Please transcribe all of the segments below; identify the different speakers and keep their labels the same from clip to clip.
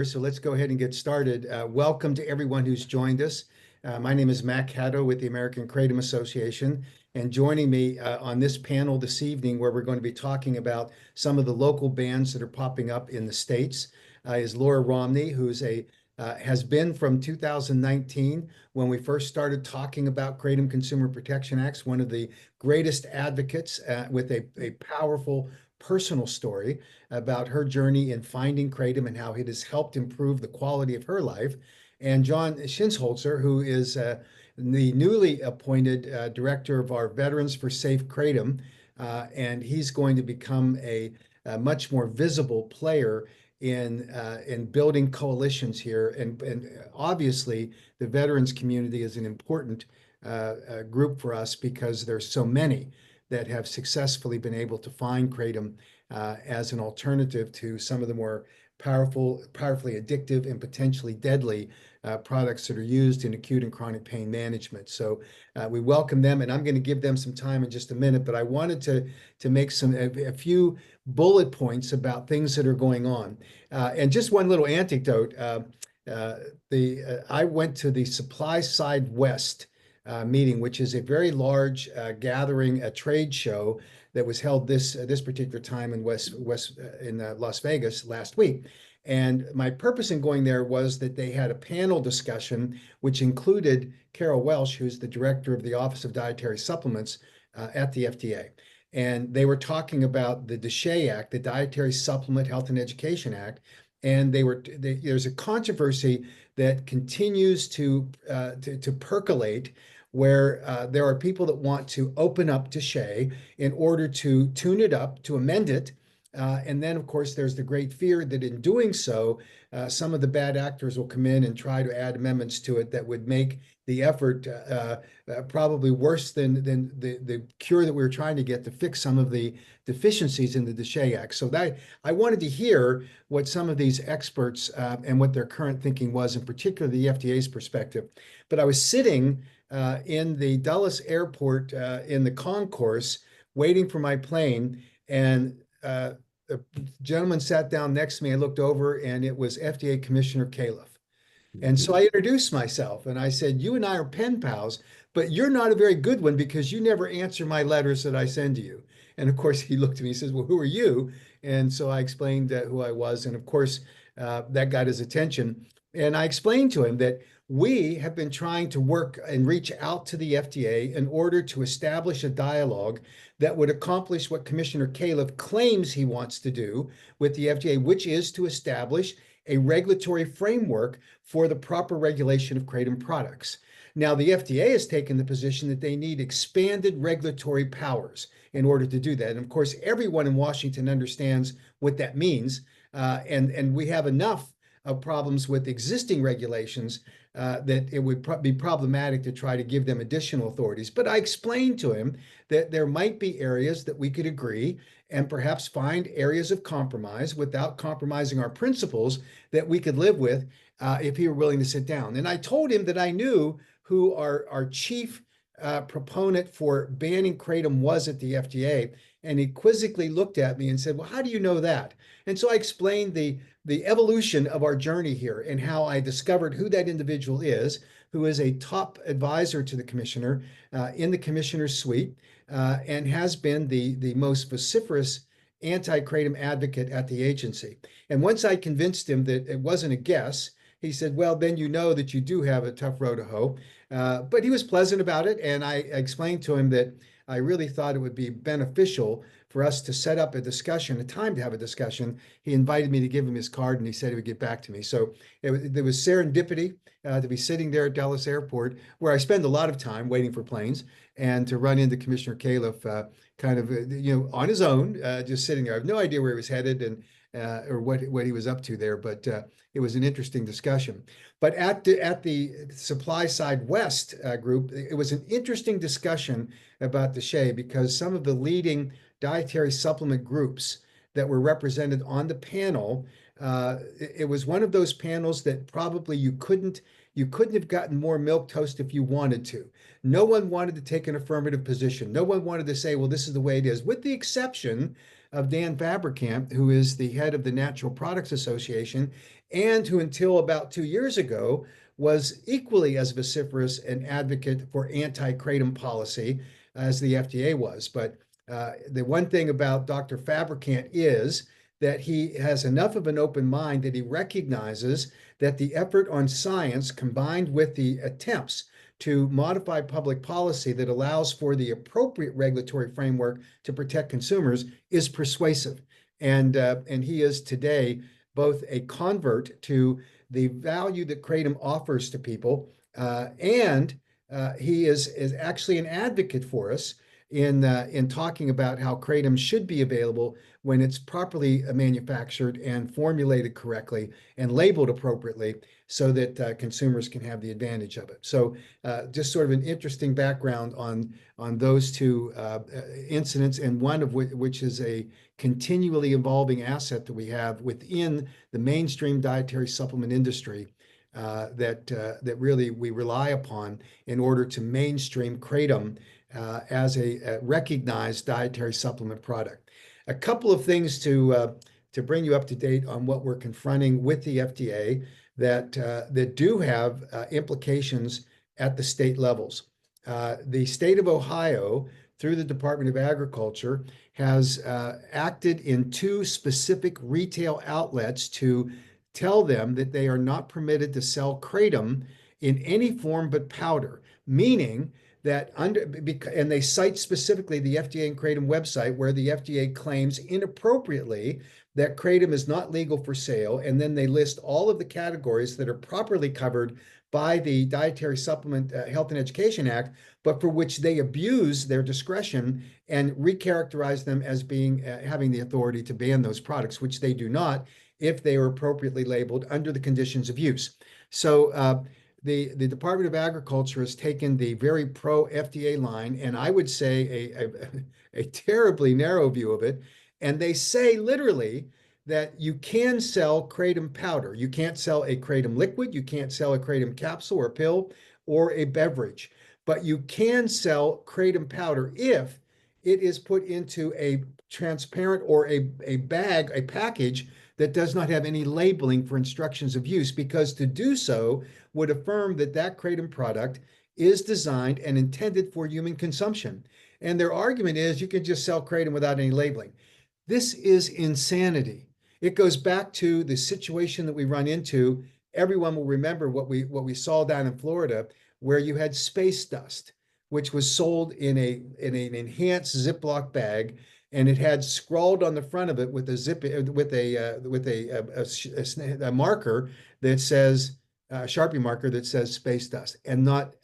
Speaker 1: So let's go ahead and get started. Welcome to everyone who's joined us. My name is Matt Caddo with the American Kratom Association, and joining me on this panel this evening, where we're going to be talking about some of the local bans that are popping up in the states, is Laura Romney, has been from 2019 when we first started talking about Kratom Consumer Protection Acts, one of the greatest advocates with a powerful personal story about her journey in finding kratom and how it has helped improve the quality of her life. And John Shinsholzer, who is the newly appointed director of our Veterans for Safe Kratom, and he's going to become a much more visible player in building coalitions here. And obviously, the veterans community is an important group for us because there's so many that have successfully been able to find kratom as an alternative to some of the more powerfully addictive and potentially deadly products that are used in acute and chronic pain management. So we welcome them, and I'm going to give them some time in just a minute, but I wanted to make a few bullet points about things that are going on. And just one little anecdote. I went to the Supply Side West meeting, which is a very large gathering, a trade show that was held this particular time in Las Vegas last week. And my purpose in going there was that they had a panel discussion, which included Carol Welsh, who's the director of the Office of Dietary Supplements at the FDA. And they were talking about the DSHEA Act, the Dietary Supplement Health and Education Act. And there's a controversy that continues to percolate, where there are people that want to open up DSHEA in order to tune it up, to amend it. And then, of course, there's the great fear that in doing so, some of the bad actors will come in and try to add amendments to it that would make the effort probably worse than the cure that we were trying to get to fix some of the deficiencies in the DSHEA Act. So I wanted to hear what some of these experts and what their current thinking was, in particular the FDA's perspective. But I was sitting in the Dulles airport in the concourse waiting for my plane, and a gentleman sat down next to me. I looked over, and it was FDA Commissioner Califf. And so I introduced myself, and I said, "You and I are pen pals, but you're not a very good one because you never answer my letters that I send to you." And of course, he looked at me and says, "Well, who are you?" And so I explained who I was. And of course, that got his attention. And I explained to him that we have been trying to work and reach out to the FDA in order to establish a dialogue that would accomplish what Commissioner Califf claims he wants to do with the FDA, which is to establish a regulatory framework for the proper regulation of kratom products. Now, the FDA has taken the position that they need expanded regulatory powers in order to do that. And of course, everyone in Washington understands what that means. And we have enough of problems with existing regulations that it would be problematic to try to give them additional authorities. But I explained to him that there might be areas that we could agree and perhaps find areas of compromise without compromising our principles that we could live with if he were willing to sit down. And I told him that I knew who our chief proponent for banning kratom was at the FDA. And he quizzically looked at me and said, "Well, how do you know that?" And so I explained the evolution of our journey here and how I discovered who that individual is, who is a top advisor to the commissioner in the commissioner's suite, and has been the most vociferous anti-kratom advocate at the agency. And once I convinced him that it wasn't a guess, he said, "Well, then you know that you do have a tough road to hoe." But he was pleasant about it, and I explained to him that I really thought it would be beneficial for us to set up a discussion, a time to have a discussion. He invited me to give him his card, and he said he would get back to me. So there was serendipity to be sitting there at Dulles Airport, where I spend a lot of time waiting for planes, and to run into Commissioner Califf kind of on his own, just sitting there. I have no idea where he was headed and or what he was up to there, but it was an interesting discussion. But at the Supply Side West group, it was an interesting discussion about the DSHEA, because some of the leading dietary supplement groups that were represented on the panel, it was one of those panels that probably you couldn't have gotten more milquetoast if you wanted to. No one wanted to take an affirmative position. No one wanted to say, well, this is the way it is, with the exception of Dan Fabricant, who is the head of the Natural Products Association and who until about 2 years ago was equally as vociferous an advocate for anti-kratom policy as the FDA was. But the one thing about Dr. Fabricant is that he has enough of an open mind that he recognizes that the effort on science combined with the attempts to modify public policy that allows for the appropriate regulatory framework to protect consumers is persuasive. And he is today both a convert to the value that kratom offers to people, and he is actually an advocate for us in talking about how kratom should be available when it's properly manufactured and formulated correctly and labeled appropriately so that consumers can have the advantage of it. So just sort of an interesting background on those two incidents, and one of which is a continually evolving asset that we have within the mainstream dietary supplement industry that really we rely upon in order to mainstream kratom as a recognized dietary supplement product. A couple of things to bring you up to date on what we're confronting with the FDA that do have implications at the state levels. The state of Ohio, through the Department of Agriculture, has acted in two specific retail outlets to tell them that they are not permitted to sell kratom in any form but powder, meaning that and they cite specifically the FDA and kratom website, where the FDA claims inappropriately that kratom is not legal for sale, and then they list all of the categories that are properly covered by the Dietary Supplement Health and Education Act, but for which they abuse their discretion and recharacterize them as being having the authority to ban those products, which they do not if they are appropriately labeled under the conditions of use. So the Department of Agriculture has taken the very pro-FDA line, and I would say a terribly narrow view of it. And they say literally that you can sell kratom powder. You can't sell a kratom liquid. You can't sell a kratom capsule or pill or a beverage. But you can sell kratom powder if it is put into a transparent or a bag, a package that does not have any labeling for instructions of use, because to do so would affirm that that kratom product is designed and intended for human consumption. And their argument is you can just sell kratom without any labeling. This is insanity. It goes back to the situation that we run into. Everyone will remember what we saw down in Florida, where you had space dust, which was sold in an enhanced Ziploc bag, and it had scrawled on the front of it with a marker that says Sharpie marker that says space dust, and not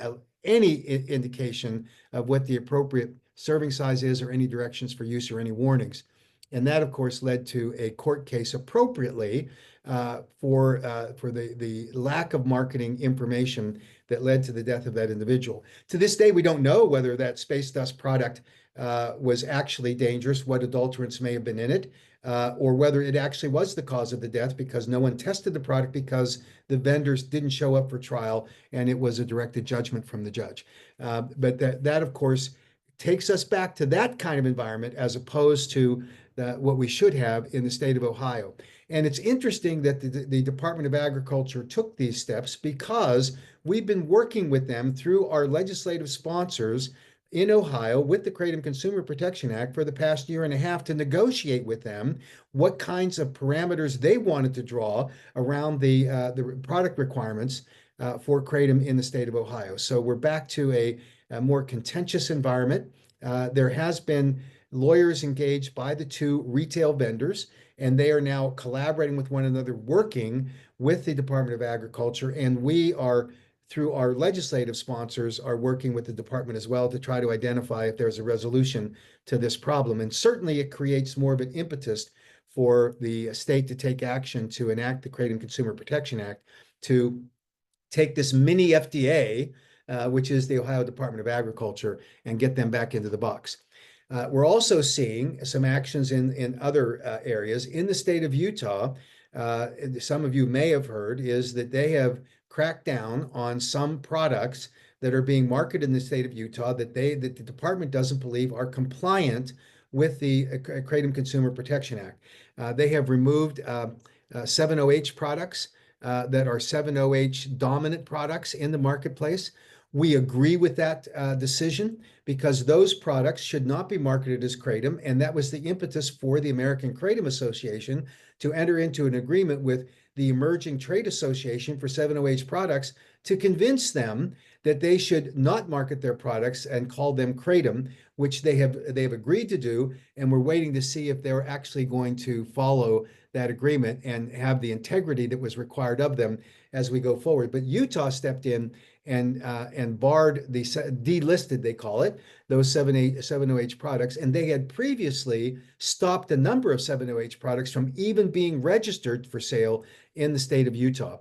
Speaker 1: any indication of what the appropriate serving size is or any directions for use or any warnings. And that, of course, led to a court case appropriately for the lack of marketing information that led to the death of that individual. To this day, we don't know whether that space dust product was actually dangerous, what adulterants may have been in it, or whether it actually was the cause of the death, because no one tested the product because the vendors didn't show up for trial and it was a directed judgment from the judge. But that, of course, takes us back to that kind of environment as opposed to what we should have in the state of Ohio. And it's interesting that the Department of Agriculture took these steps because we've been working with them through our legislative sponsors in Ohio with the Kratom Consumer Protection Act for the past year and a half to negotiate with them what kinds of parameters they wanted to draw around the product requirements for kratom in the state of Ohio. So we're back to a more contentious environment. There has been lawyers engaged by the two retail vendors, and they are now collaborating with one another, working with the Department of Agriculture. And we are, through our legislative sponsors, are working with the department as well to try to identify if there's a resolution to this problem. And certainly it creates more of an impetus for the state to take action to enact the Kratom Consumer Protection Act to take this mini FDA, which is the Ohio Department of Agriculture, and get them back into the box. We're also seeing some actions in other areas. In the state of Utah, some of you may have heard, is that they have cracked down on some products that are being marketed in the state of Utah that the department doesn't believe are compliant with the Kratom Consumer Protection Act. They have removed 7-OH products that are 7-OH dominant products in the marketplace. We agree with that decision because those products should not be marketed as kratom, and that was the impetus for the American Kratom Association to enter into an agreement with the emerging trade association for 7-OH products to convince them that they should not market their products and call them kratom, which they have agreed to do, and we're waiting to see if they're actually going to follow that agreement and have the integrity that was required of them as we go forward. But Utah stepped in and barred the delisted, they call it, those 7-OH products, and they had previously stopped a number of 7-OH products from even being registered for sale in the state of Utah.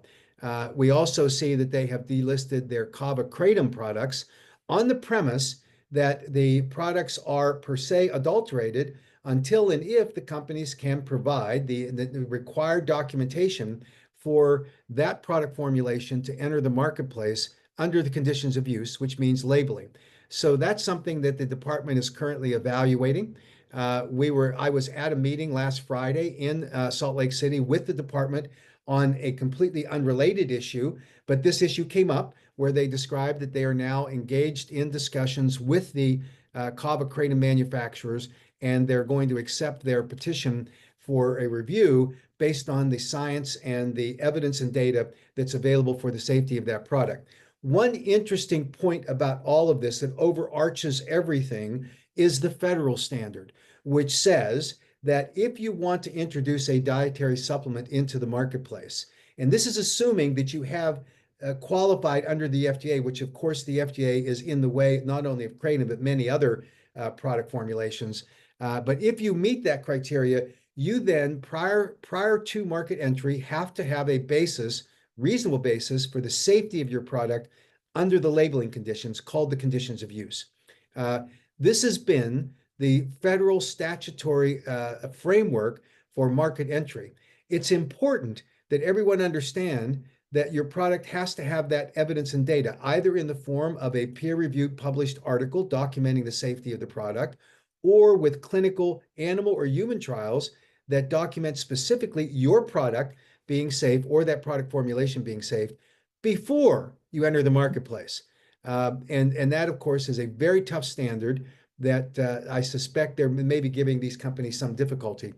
Speaker 1: We also see that they have delisted their kava kratom products on the premise that the products are per se adulterated until and if the companies can provide the required documentation for that product formulation to enter the marketplace under the conditions of use, which means labeling. So that's something that the department is currently evaluating. I was at a meeting last Friday in Salt Lake City with the department on a completely unrelated issue, but this issue came up where they described that they are now engaged in discussions with the kava kratom manufacturers, and they're going to accept their petition for a review based on the science and the evidence and data that's available for the safety of that product. One interesting point about all of this that overarches everything is the federal standard, which says that if you want to introduce a dietary supplement into the marketplace, and this is assuming that you have qualified under the FDA, which of course the FDA is in the way not only of kratom, but many other product formulations. But if you meet that criteria, you then prior to market entry have to have a basis, reasonable basis for the safety of your product under the labeling conditions called the conditions of use. This has been the federal statutory framework for market entry. It's important that everyone understand that your product has to have that evidence and data, either in the form of a peer-reviewed published article documenting the safety of the product, or with clinical animal or human trials that document specifically your product being safe or that product formulation being safe before you enter the marketplace. And that, of course, is a very tough standard that I suspect they're maybe giving these companies some difficulty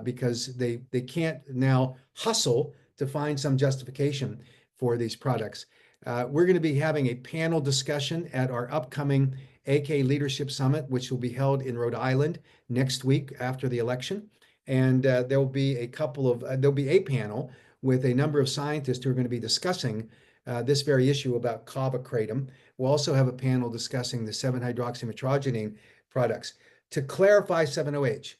Speaker 1: because they can't now hustle to find some justification for these products. We're going to be having a panel discussion at our upcoming AK Leadership Summit, which will be held in Rhode Island next week after the election. And there'll be a panel with a number of scientists who are going to be discussing this very issue about kava kratom. We'll also have a panel discussing the 7-hydroxymetrogenine products. To clarify 7-OH,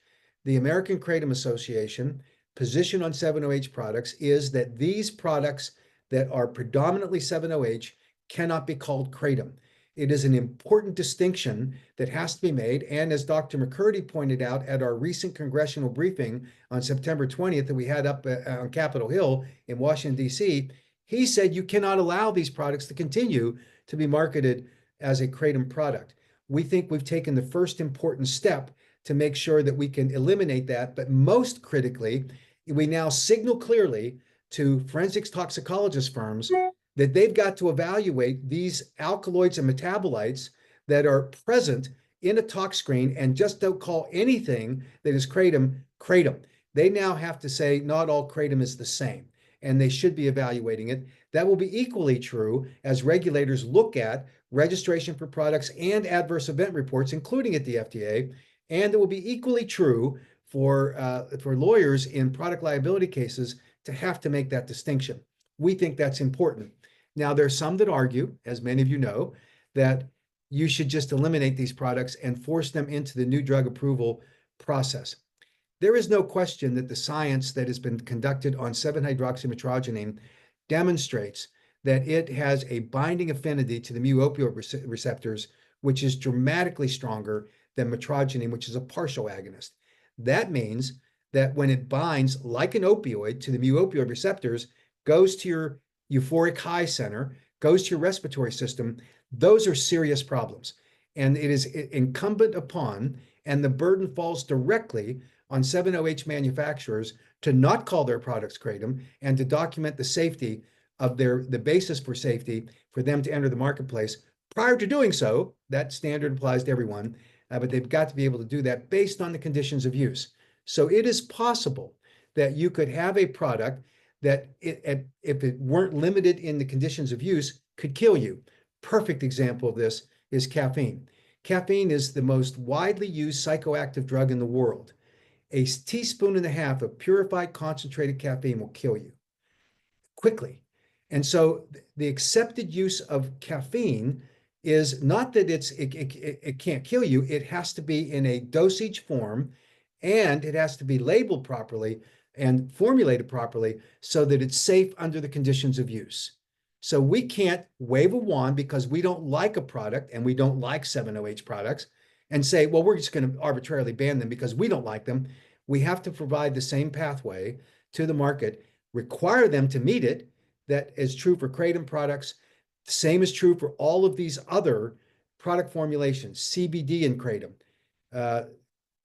Speaker 1: the American Kratom Association position on 7-OH products is that these products that are predominantly 7-OH cannot be called kratom. It is an important distinction that has to be made. And as Dr. McCurdy pointed out at our recent congressional briefing on September 20th that we had up on Capitol Hill in Washington, D.C., he said you cannot allow these products to continue to be marketed as a kratom product. We think we've taken the first important step to make sure that we can eliminate that. But most critically, we now signal clearly to forensics toxicologist firms that they've got to evaluate these alkaloids and metabolites that are present in a tox screen and just don't call anything that is kratom, kratom. They now have to say not all kratom is the same, and they should be evaluating it. That will be equally true as regulators look at registration for products and adverse event reports, including at the FDA, and it will be equally true for lawyers in product liability cases to have to make that distinction. We think that's important. Now, there's some that argue, as many of you know, that you should just eliminate these products and force them into the new drug approval process. There is no question that the science that has been conducted on 7-hydroxymetrogenine demonstrates that it has a binding affinity to the mu-opioid receptors, which is dramatically stronger than metrogenine, which is a partial agonist. That means that when it binds like an opioid to the mu-opioid receptors, goes to your euphoric high center, goes to your respiratory system, those are serious problems. And it is incumbent upon, and the burden falls directly on 7-OH manufacturers to not call their products kratom and to document the safety of the basis for safety for them to enter the marketplace. Prior to doing so, that standard applies to everyone, but they've got to be able to do that based on the conditions of use. So it is possible that you could have a product that, if it weren't limited in the conditions of use, could kill you. Perfect example of this is caffeine. Caffeine is the most widely used psychoactive drug in the world. A teaspoon and a half of purified concentrated caffeine will kill you quickly. And so the accepted use of caffeine is not that it can't kill you. It has to be in a dosage form, and it has to be labeled properly and formulated properly so that it's safe under the conditions of use. So we can't wave a wand because we don't like a product and we don't like 7-OH products and say, well, we're just going to arbitrarily ban them because we don't like them. We have to provide the same pathway to the market, require them to meet it. That is true for kratom products. The same is true for all of these other product formulations, CBD and kratom,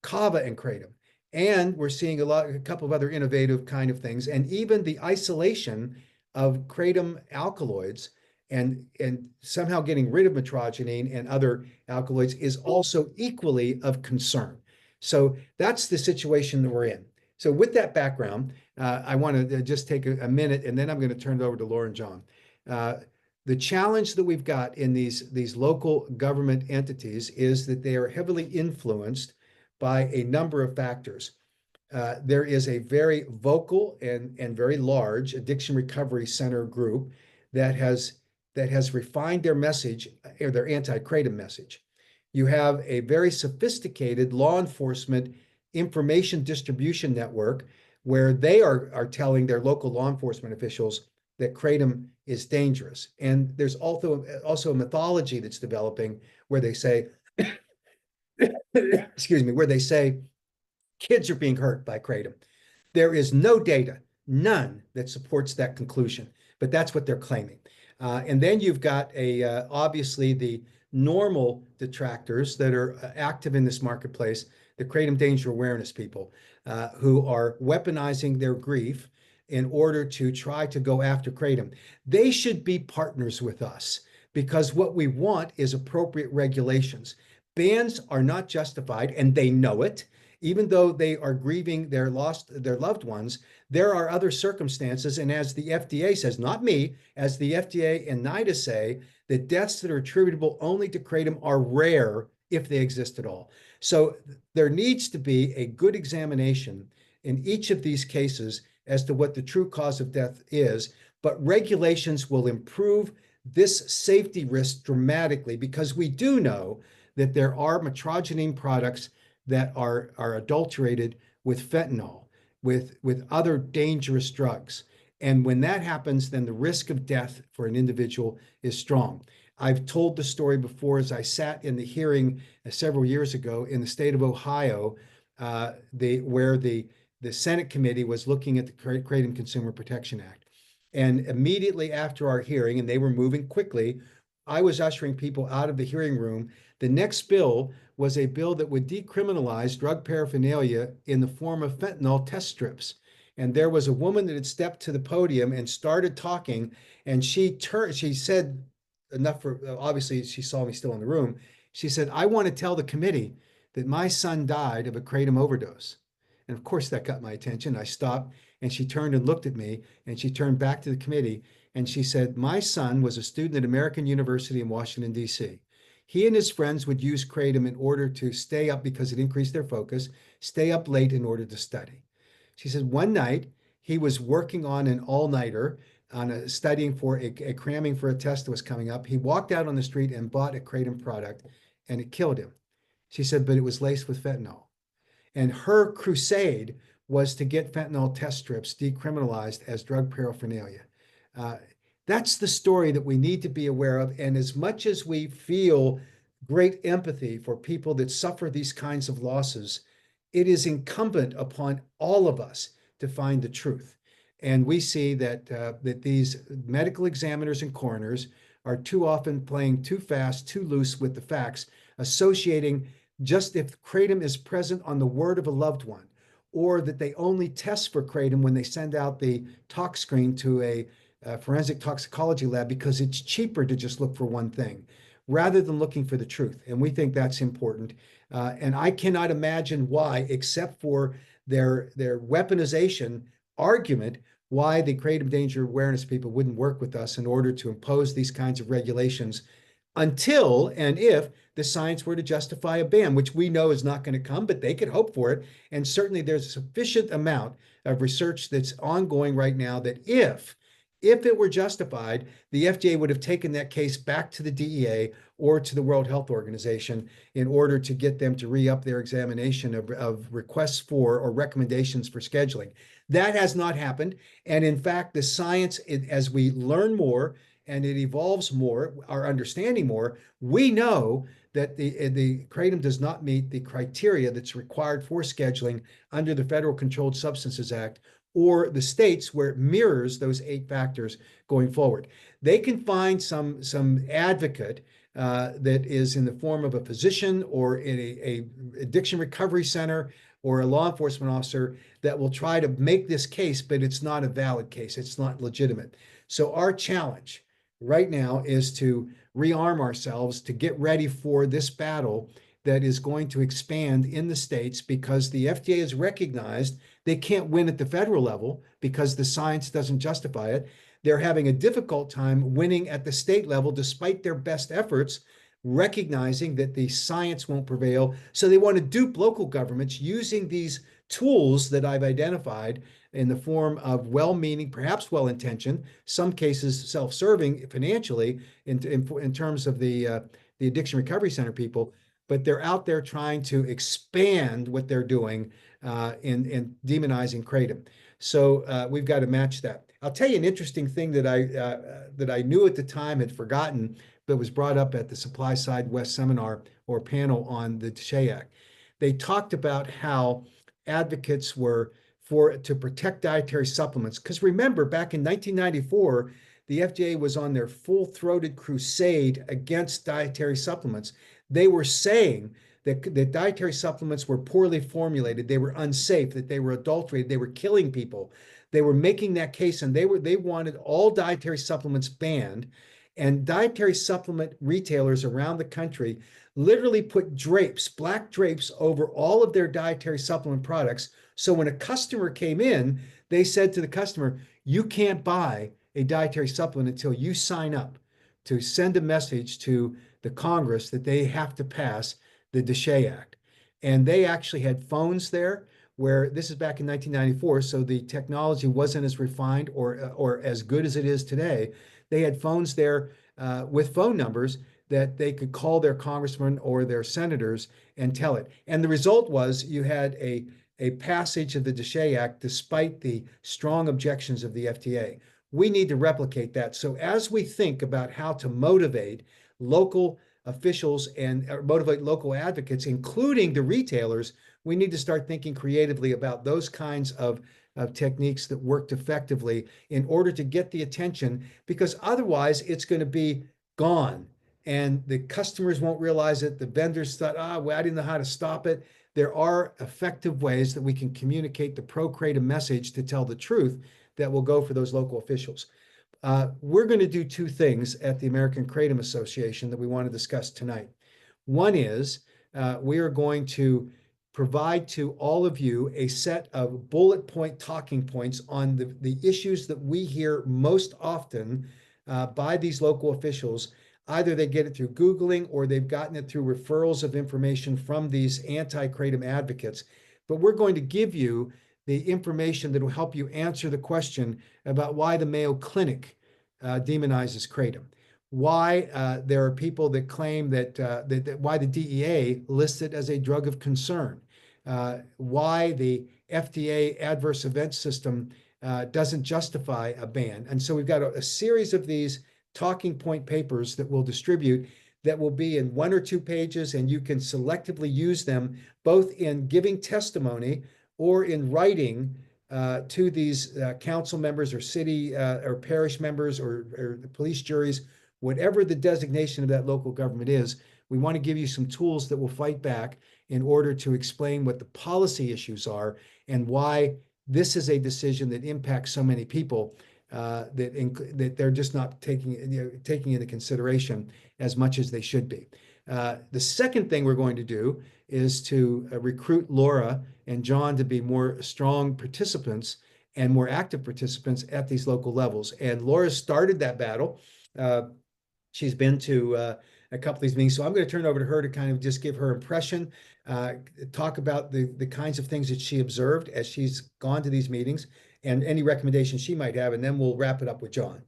Speaker 1: kava and kratom. And we're seeing a couple of other innovative kind of things, and even the isolation of kratom alkaloids and somehow getting rid of mitragynine and other alkaloids is also equally of concern. So that's the situation that we're in. So with that background, I want to just take a minute, and then I'm going to turn it over to Laura and John. The challenge that we've got in these local government entities is that they are heavily influenced by a number of factors. There is a very vocal and very large addiction recovery center group that has refined their message, or their anti-kratom message. You have a very sophisticated law enforcement information distribution network where they are telling their local law enforcement officials that kratom is dangerous. And there's also a mythology that's developing where they say, excuse me, where they say kids are being hurt by kratom. There is no data, none, that supports that conclusion, but that's what they're claiming. And then you've got obviously the normal detractors that are active in this marketplace, the kratom danger awareness people, who are weaponizing their grief in order to try to go after kratom. They should be partners with us because what we want is appropriate regulations. Bans are not justified, and they know it. Even though they are grieving their loved ones, there are other circumstances. And as the FDA says, not me, as the FDA and NIDA say, the deaths that are attributable only to kratom are rare if they exist at all. So there needs to be a good examination in each of these cases as to what the true cause of death is. But regulations will improve this safety risk dramatically because we do know that there are mitragynine products that are adulterated with fentanyl, with other dangerous drugs. And when that happens, then the risk of death for an individual is strong. I've told the story before as I sat in the hearing several years ago in the state of Ohio, where the Senate committee was looking at the Kratom Consumer Protection Act. And immediately after our hearing, and they were moving quickly, I was ushering people out of the hearing room. The next bill was a bill that would decriminalize drug paraphernalia in the form of fentanyl test strips. And there was a woman that had stepped to the podium and started talking, and she said enough for, obviously she saw me still in the room. She said, I want to tell the committee that my son died of a kratom overdose. And of course that got my attention. I stopped, and she turned and looked at me, and she turned back to the committee, and she said, my son was a student at American University in Washington, D.C. He and his friends would use kratom in order to stay up because it increased their focus, stay up late in order to study. She said one night he was working on an all-nighter on studying for a cramming for a test that was coming up. He walked out on the street and bought a kratom product, and it killed him. She said, but it was laced with fentanyl. And her crusade was to get fentanyl test strips decriminalized as drug paraphernalia. That's the story that we need to be aware of. And as much as we feel great empathy for people that suffer these kinds of losses, it is incumbent upon all of us to find the truth. And we see that these medical examiners and coroners are too often playing too fast, too loose with the facts, associating just if kratom is present on the word of a loved one, or that they only test for kratom when they send out the tox screen to a forensic toxicology lab because it's cheaper to just look for one thing rather than looking for the truth. And we think that's important. And I cannot imagine why, except for their weaponization argument, why the kratom danger awareness people wouldn't work with us in order to impose these kinds of regulations until and if the science were to justify a ban, which we know is not going to come, but they could hope for it. And certainly there's a sufficient amount of research that's ongoing right now that if it were justified, the FDA would have taken that case back to the DEA or to the World Health Organization in order to get them to re-up their examination of requests for or recommendations for scheduling. That has not happened. And in fact, the science, as we learn more and it evolves more, our understanding more, we know that the kratom does not meet the criteria that's required for scheduling under the Federal Controlled Substances Act or the states where it mirrors those 8 factors going forward. They can find some advocate that is in the form of a physician or in a addiction recovery center or a law enforcement officer that will try to make this case, but it's not a valid case. It's not legitimate. So our challenge right now is to rearm ourselves to get ready for this battle that is going to expand in the states because the FDA has recognized they can't win at the federal level because the science doesn't justify it. They're having a difficult time winning at the state level despite their best efforts, recognizing that the science won't prevail. So they want to dupe local governments using these tools that I've identified in the form of well-meaning, perhaps well-intentioned, some cases self-serving financially in terms of the addiction recovery center people, but they're out there trying to expand what they're doing in demonizing kratom. So we've got to match that. I'll tell you an interesting thing that I knew at the time, had forgotten, but was brought up at the Supply Side West seminar or panel on the DSHEA Act. They talked about how advocates were to protect dietary supplements. Because remember, back in 1994, the FDA was on their full-throated crusade against dietary supplements. They were saying that dietary supplements were poorly formulated, they were unsafe, that they were adulterated, they were killing people. They were making that case, and they wanted all dietary supplements banned. And dietary supplement retailers around the country literally put drapes, black drapes, over all of their dietary supplement products. So when a customer came in, they said to the customer, you can't buy a dietary supplement until you sign up to send a message to the Congress that they have to pass the DSHEA Act. And they actually had phones there where, this is back in 1994, so the technology wasn't as refined or as good as it is today. They had phones there with phone numbers that they could call their congressmen or their senators and tell it. And the result was you had a passage of the DSHEA Act despite the strong objections of the FDA. We need to replicate that. So as we think about how to motivate local officials and motivate local advocates, including the retailers, we need to start thinking creatively about those kinds of techniques that worked effectively in order to get the attention, because otherwise it's going to be gone and the customers won't realize it. The vendors thought, well, I didn't know how to stop it. There are effective ways that we can communicate the pro-kratom message to tell the truth that will go for those local officials. We're going to do 2 things at the American Kratom Association that we want to discuss tonight. One is we are going to provide to all of you a set of bullet point talking points on the issues that we hear most often by these local officials. Either they get it through Googling or they've gotten it through referrals of information from these anti-kratom advocates. But we're going to give you the information that will help you answer the question about why the Mayo Clinic demonizes kratom, why there are people that claim that why the DEA lists it as a drug of concern, why the FDA adverse event system doesn't justify a ban. And so we've got a series of these talking point papers that we'll distribute that will be in 1 or 2 pages, and you can selectively use them both in giving testimony or in writing to these council members or city or parish members or the police juries whatever the designation of that local government is, we want to give you some tools that will fight back in order to explain what the policy issues are and why this is a decision that impacts so many people that they're just not taking into consideration as much as they should be. The second thing we're going to do is to recruit Laura and John to be more strong participants and more active participants at these local levels. And Laura started that battle. She's been to a couple of these meetings. So I'm going to turn it over to her to kind of just give her impression, talk about the kinds of things that she observed as she's gone to these meetings and any recommendations she might have. And then we'll wrap it up with John.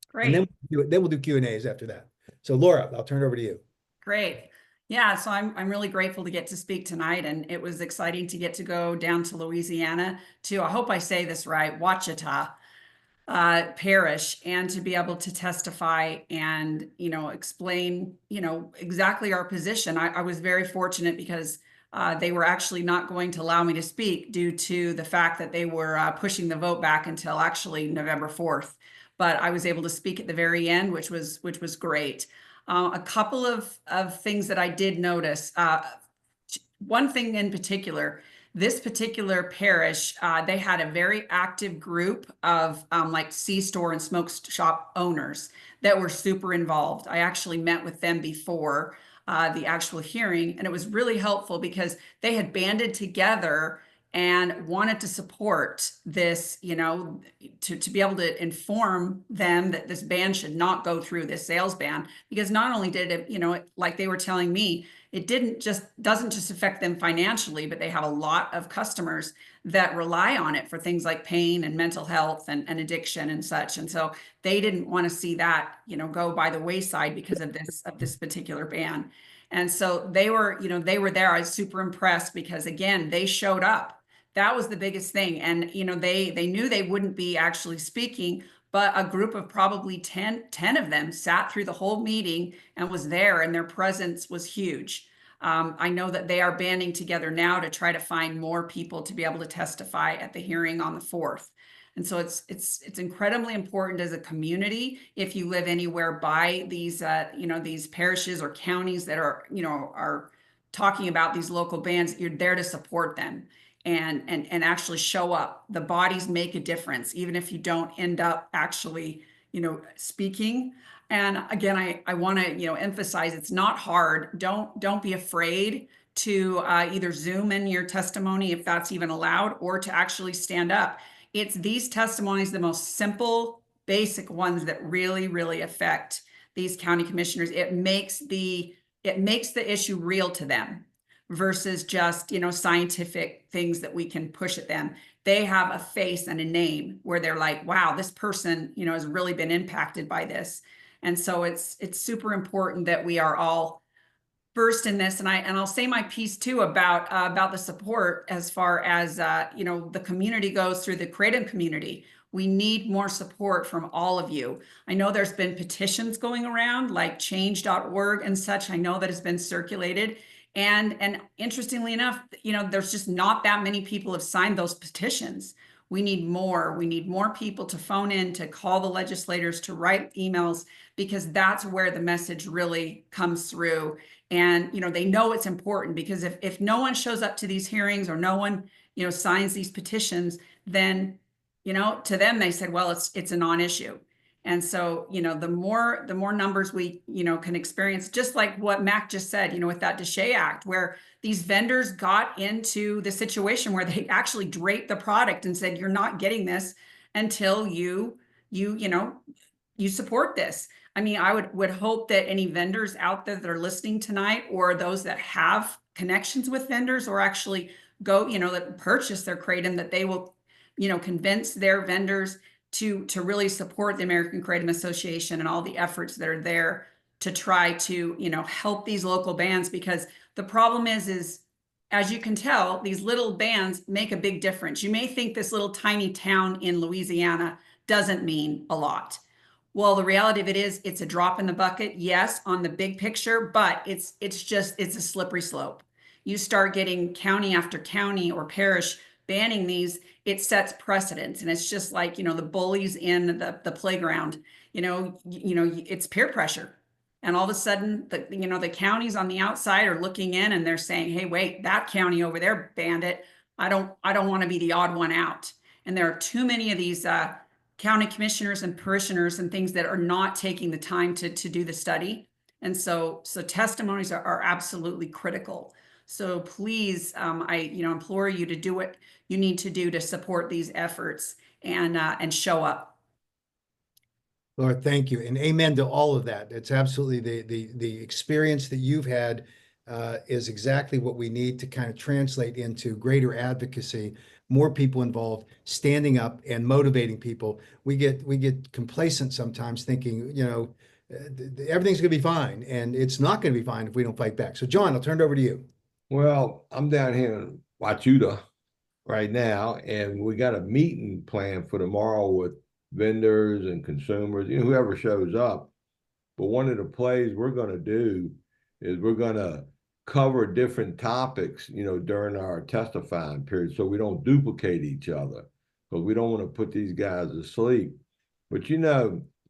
Speaker 2: Great.
Speaker 1: And then we'll do Q&As after that. So Laura, I'll turn it over to you.
Speaker 2: Great. Yeah, so I'm really grateful to get to speak tonight, and it was exciting to get to go down to Louisiana to, I hope I say this right, Ouachita parish, and to be able to testify and, explain, exactly our position. I was very fortunate because they were actually not going to allow me to speak due to the fact that they were pushing the vote back until actually November 4th. But I was able to speak at the very end, which was great. A couple of things that I did notice. One thing in particular, this particular parish, they had a very active group of like C-store and smoke shop owners that were super involved. I actually met with them before the actual hearing, and it was really helpful because they had banded together and wanted to support this, to be able to inform them that this ban should not go through, this sales ban, because not only did it, like they were telling me, it doesn't just affect them financially, but they have a lot of customers that rely on it for things like pain and mental health and addiction and such. And so they didn't want to see that, go by the wayside because of this particular ban. And so they were there. I was super impressed because again, they showed up. That was the biggest thing. And, they knew they wouldn't be actually speaking, but a group of probably 10 of them sat through the whole meeting and was there, and their presence was huge. I know that they are banding together now to try to find more people to be able to testify at the hearing on the 4th. And so it's incredibly important as a community, if you live anywhere by these these parishes or counties that are talking about these local bans, you're there to support them and actually show up. The bodies make a difference, even if you don't end up actually, speaking. And again, I want to, emphasize it's not hard. Don't be afraid to either Zoom in your testimony if that's even allowed, or to actually stand up. It's these testimonies, the most simple, basic ones that really, really affect these county commissioners. It makes the issue real to them versus just, scientific things that we can push at them. They have a face and a name where they're like, wow, this person, has really been impacted by this. And so it's super important that we are all versed in this. And I'll say my piece too about the support as far as the community goes through the Kratom community. We need more support from all of you. I know there's been petitions going around like change.org and such. I know that has been circulated. And interestingly enough, there's just not that many people have signed those petitions. We need more. We need more people to phone in, to call the legislators, to write emails, because that's where the message really comes through. And, they know it's important, because if no one shows up to these hearings or no one, signs these petitions, then, to them, they said, well, it's a non-issue. And so, the more numbers we, can experience, just like what Mac just said, with that DSHEA Act, where these vendors got into the situation where they actually draped the product and said, you're not getting this until you support this. I mean, I would hope that any vendors out there that are listening tonight, or those that have connections with vendors, or actually go, that purchase their Kratom, that they will, convince their vendors to really support the American Kratom Association and all the efforts that are there to try to, help these local bands. Because the problem is, as you can tell, these little bands make a big difference. You may think this little tiny town in Louisiana doesn't mean a lot. Well, the reality of it is, it's a drop in the bucket, yes, on the big picture, but it's a slippery slope. You start getting county after county or parish banning these, it sets precedents, and it's just like, you know, the bullies in the playground. It's peer pressure, and all of a sudden, the counties on the outside are looking in and they're saying, "Hey, wait, that county over there banned it. I don't want to be the odd one out." And there are too many of these county commissioners and parishioners and things that are not taking the time to do the study. And so testimonies are absolutely critical. So please, I implore you to do what you need to do to support these efforts and show up.
Speaker 1: Laura, thank you, and amen to all of that. It's absolutely the experience that you've had is exactly what we need to kind of translate into greater advocacy, more people involved, standing up and motivating people. We get complacent sometimes, thinking, everything's going to be fine, and it's not going to be fine if we don't fight back. So, John, I'll turn it over to you.
Speaker 3: Well, I'm down here in Wachuta right now, and we got a meeting planned for tomorrow with vendors and consumers, whoever shows up. But one of the plays we're going to do is we're going to cover different topics, during our testifying period, so we don't duplicate each other, because we don't want to put these guys to sleep. But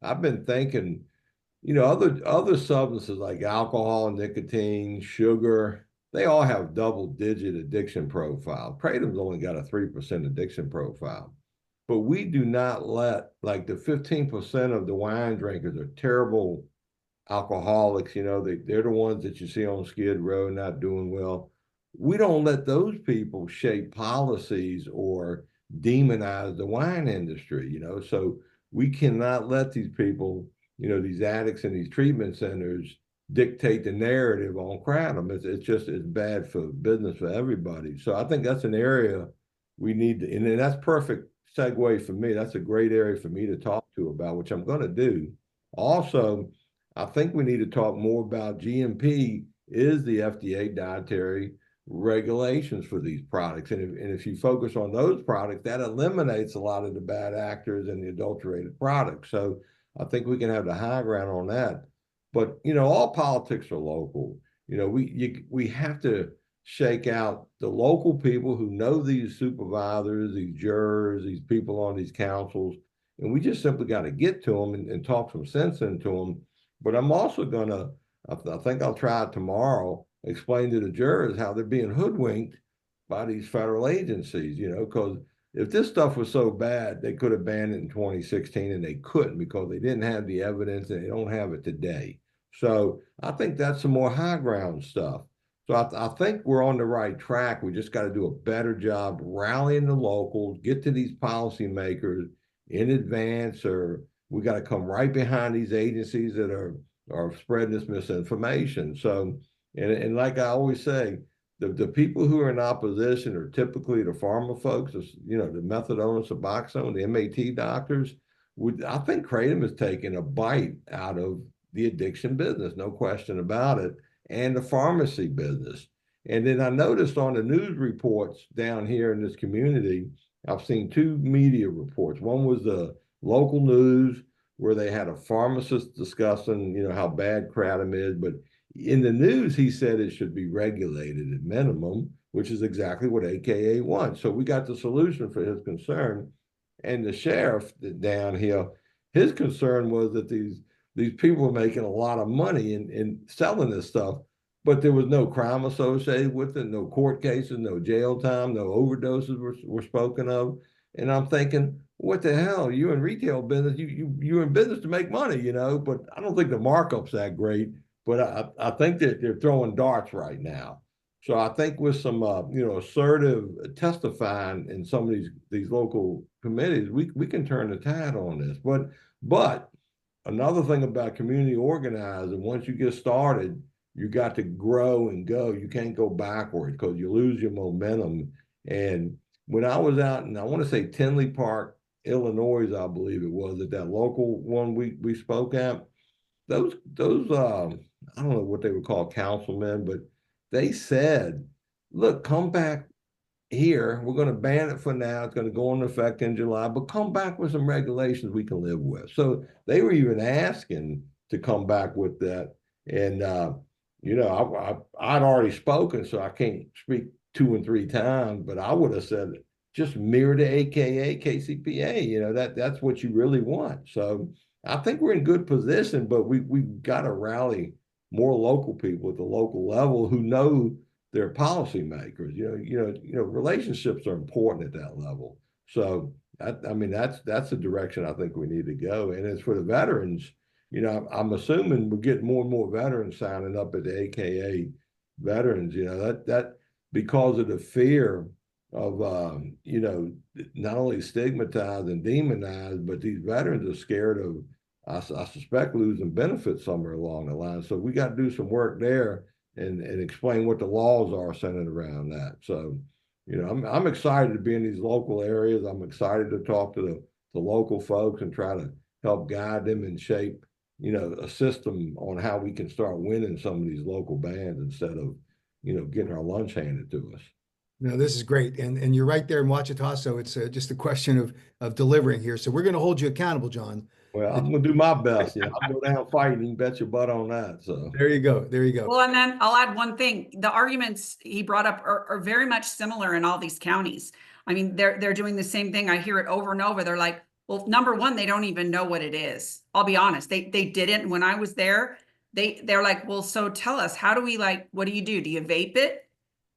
Speaker 3: I've been thinking, other substances like alcohol, nicotine, sugar, they all have double-digit addiction profile. Kratom's only got a 3% addiction profile. But we do not let, like, the 15% of the wine drinkers are terrible alcoholics, they're the ones that you see on Skid Row not doing well. We don't let those people shape policies or demonize the wine industry, so we cannot let these people, these addicts in these treatment centers dictate the narrative on kratom. It's bad for business for everybody. So I think that's an area we need to, and that's perfect segue for me. That's a great area for me to talk to about, which I'm going to do. Also, I think we need to talk more about GMP is the FDA dietary regulations for these products. And if you focus on those products, that eliminates a lot of the bad actors and the adulterated products. So I think we can have the high ground on that. But, all politics are local. We have to shake out the local people who know these supervisors, these jurors, these people on these councils, and we just simply got to get to them and talk some sense into them. But I'm also I think I'll try it tomorrow, explain to the jurors how they're being hoodwinked by these federal agencies, because if this stuff was so bad, they could have banned it in 2016, and they couldn't because they didn't have the evidence, and they don't have it today. So I think that's some more high ground stuff. So I think we're on the right track. We just got to do a better job rallying the locals, get to these policymakers in advance, or we got to come right behind these agencies that are spreading this misinformation. So, and like I always say, the people who are in opposition are typically the pharma folks, the methadone, Suboxone, the MAT doctors. I think kratom is taking a bite out of the addiction business, no question about it, and the pharmacy business. And then I noticed on the news reports down here in this community, I've seen two media reports. One was the local news where they had a pharmacist discussing, how bad kratom is. But in the news, he said it should be regulated at minimum, which is exactly what AKA wants. So we got the solution for his concern. And the sheriff down here, his concern was that these people were making a lot of money in selling this stuff, but there was no crime associated with it, no court cases, no jail time, no overdoses were spoken of. And I'm thinking, what the hell? You're in retail business. You're in business to make money, but I don't think the markup's that great. But I think that they're throwing darts right now. So I think with some assertive testifying in some of these local committees, we can turn the tide on this. But another thing about community organizing, once you get started, you got to grow and go. You can't go backwards because you lose your momentum. And when I was out in, I want to say Tinley Park, Illinois, I believe it was, at that local one we spoke at, those I don't know what they would call councilmen, but they said, look, come back here. We're going to ban it for now. It's going to go into effect in July, but come back with some regulations we can live with. So they were even asking to come back with that. And, I'd already spoken, so I can't speak 2 and 3 times, but I would have said just mirror the AKA KCPA. You know, that's what you really want. So I think we're in good position, but we've got to rally more local people at the local level who know their policymakers. Relationships are important at that level. So I mean, that's the direction I think we need to go. And as for the veterans, I'm assuming we're getting more and more veterans signing up at the AKA veterans. That because of the fear of not only stigmatized and demonized, but these veterans are scared of, I suspect, losing benefits somewhere along the line. So we got to do some work there and explain what the laws are centered around that. So, I'm excited to be in these local areas. I'm excited to talk to the local folks and try to help guide them and shape, a system on how we can start winning some of these local bands instead of, getting our lunch handed to us.
Speaker 1: No, this is great. And you're right there in Wichita. So it's just a question of delivering here. So we're going to hold you accountable, John.
Speaker 3: Well, I'm going to do my best. I'll go down fighting. You can bet your butt on that. So
Speaker 1: There you go. There you go.
Speaker 2: Well, and then I'll add one thing. The arguments he brought up are very much similar in all these counties. I mean, they're doing the same thing. I hear it over and over. They're like, well, number one, they don't even know what it is. I'll be honest. They didn't. When I was there, they're like, well, so tell us, how do we, like, what do you do? Do you vape it?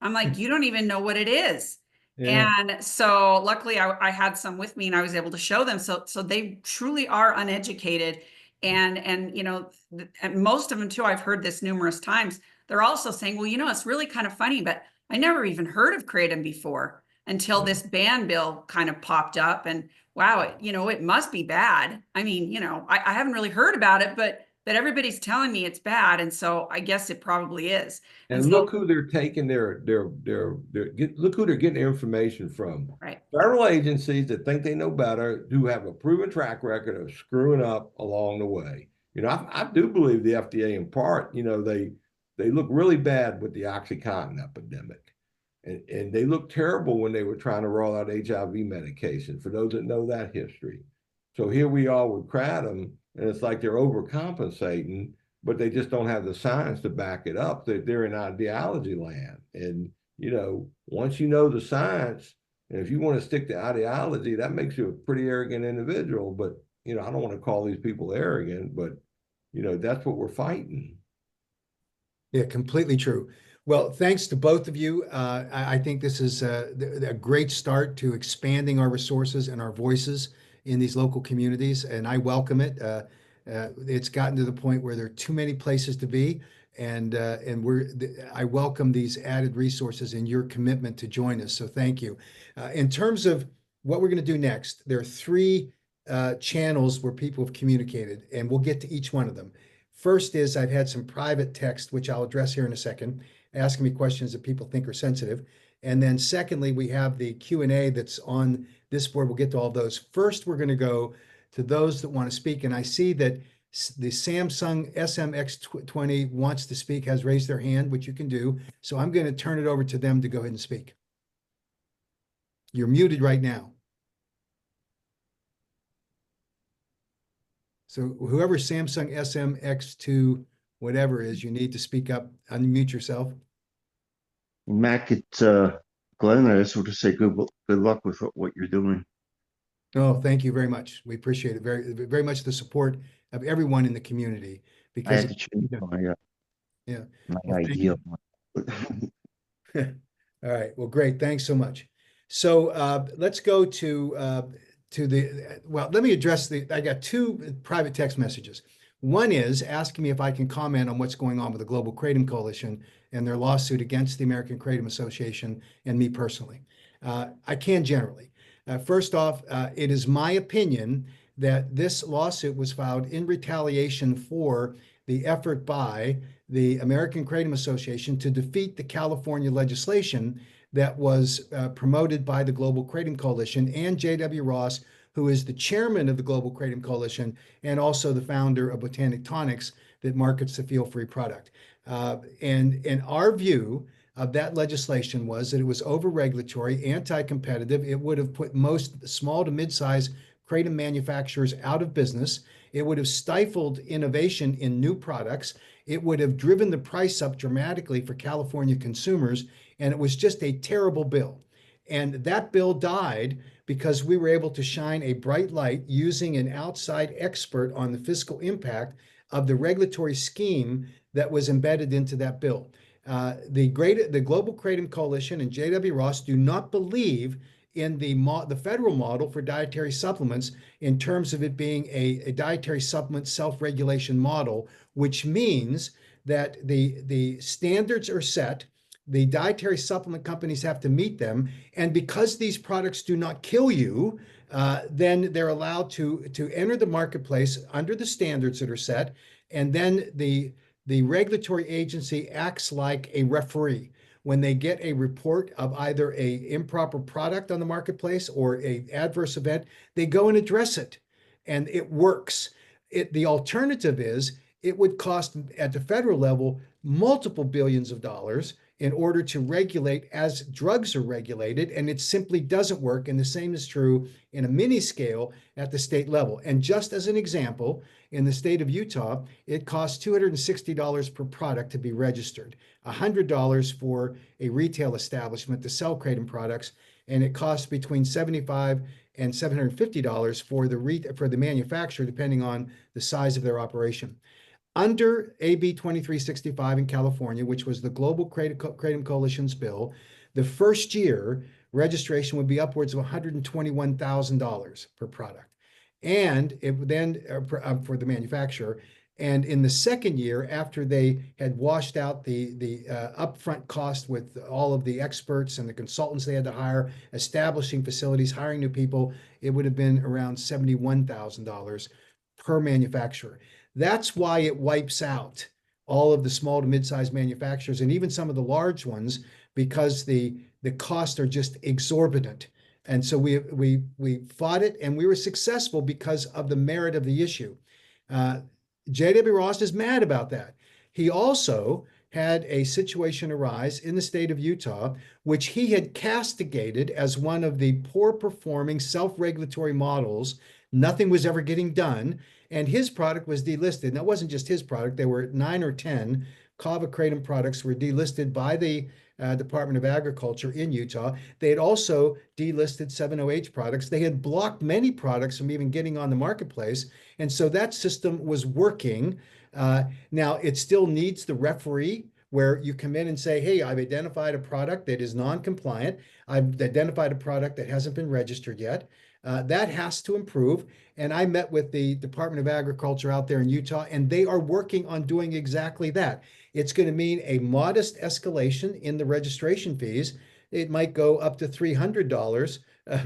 Speaker 2: I'm like, you don't even know what it is.
Speaker 1: Yeah.
Speaker 2: And so luckily I had some with me and I was able to show them. So they truly are uneducated. And and most of them too, I've heard this numerous times. They're also saying, well, it's really kind of funny, but I never even heard of Kratom before until this ban bill kind of popped up. And wow, it must be bad. I mean, I haven't really heard about it, but everybody's telling me it's bad. And so I guess it probably is.
Speaker 3: And
Speaker 2: so,
Speaker 3: look who they're taking look who they're getting their information from.
Speaker 2: right.
Speaker 3: Federal agencies that think they know better, who have a proven track record of screwing up along the way. I do believe the FDA in part, they look really bad with the OxyContin epidemic. And they looked terrible when they were trying to roll out HIV medication, for those that know that history. So here we are with Kratom, and it's like they're overcompensating, but they just don't have the science to back it up. They're in ideology land. And, once you know the science, and if you want to stick to ideology, that makes you a pretty arrogant individual. But, I don't want to call these people arrogant, but, that's what we're fighting.
Speaker 1: Yeah, completely true. Well, thanks to both of you. I think this is a great start to expanding our resources and our voices in these local communities, and I welcome it. It's gotten to the point where there are too many places to be, and I welcome these added resources and your commitment to join us. So thank you. In terms of what we're going to do next, there are three channels where people have communicated, and we'll get to each one of them. First is I've had some private text, which I'll address here in a second, asking me questions that people think are sensitive. And then secondly, we have the Q&A that's on this board. We'll get to all those. First, we're going to go to those that want to speak. And I see that the Samsung SMX20 wants to speak, has raised their hand, which you can do. So I'm going to turn it over to them to go ahead and speak. You're muted right now. So whoever Samsung SMX2, whatever is, you need to speak up, unmute yourself.
Speaker 4: Mac, it's Glenn. I just want to say good luck with what you're doing.
Speaker 1: Oh, thank you very much. We appreciate it very, very much, the support of everyone in the community.
Speaker 4: I
Speaker 1: Because
Speaker 4: had to change my
Speaker 1: Well, thank
Speaker 4: idea.
Speaker 1: all right. Well, great. Thanks so much. So let's go to let me address I got two private text messages. One is asking me if I can comment on what's going on with the Global Kratom Coalition and their lawsuit against the American Kratom Association and me personally. I can generally. First off, it is my opinion that this lawsuit was filed in retaliation for the effort by the American Kratom Association to defeat the California legislation that was promoted by the Global Kratom Coalition and J.W. Ross, who is the chairman of the Global Kratom Coalition and also the founder of Botanic Tonics that markets the feel-free product. And our view of that legislation was that it was over-regulatory, anti-competitive. It would have put most small to mid-size kratom manufacturers out of business. It would have stifled innovation in new products. It would have driven the price up dramatically for California consumers. And it was just a terrible bill. And that bill died because we were able to shine a bright light using an outside expert on the fiscal impact of the regulatory scheme that was embedded into that bill. The Global Kratom Coalition and J.W. Ross do not believe in the federal model for dietary supplements in terms of it being a dietary supplement self-regulation model, which means that the standards are set. The dietary supplement companies have to meet them. And because these products do not kill you, then they're allowed to enter the marketplace under the standards that are set. And then the regulatory agency acts like a referee. When they get a report of either a improper product on the marketplace or a adverse event, they go and address it, and it works. The alternative is it would cost at the federal level multiple billions of dollars in order to regulate as drugs are regulated, and it simply doesn't work. And the same is true in a mini scale at the state level. And just as an example, in the state of Utah, it costs $260 per product to be registered, $100 for a retail establishment to sell kratom products, and it costs between $75 and $750 for the manufacturer, depending on the size of their operation. Under AB 2365 in California, which was the Global Kratom Coalition's bill, the first year registration would be upwards of $121,000 per product. And it then for the manufacturer. And in the second year, after they had washed out the upfront cost with all of the experts and the consultants they had to hire, establishing facilities, hiring new people, it would have been around $71,000 per manufacturer. That's why it wipes out all of the small to mid-sized manufacturers and even some of the large ones, because the costs are just exorbitant. And so we fought it, and we were successful because of the merit of the issue. J.W. Ross is mad about that. He also had a situation arise in the state of Utah, which he had castigated as one of the poor performing self-regulatory models. Nothing was ever getting done, and his product was delisted. Now, it wasn't just his product. There were 9 or 10 kava kratom products were delisted by the Department of Agriculture in Utah. They had also delisted 7-OH products. They had blocked many products from even getting on the marketplace. And so that system was working. Now, it still needs the referee where you come in and say, hey, I've identified a product that is non-compliant. I've identified a product that hasn't been registered yet. That has to improve. And I met with the Department of Agriculture out there in Utah, and they are working on doing exactly that. It's going to mean a modest escalation in the registration fees. It might go up to $300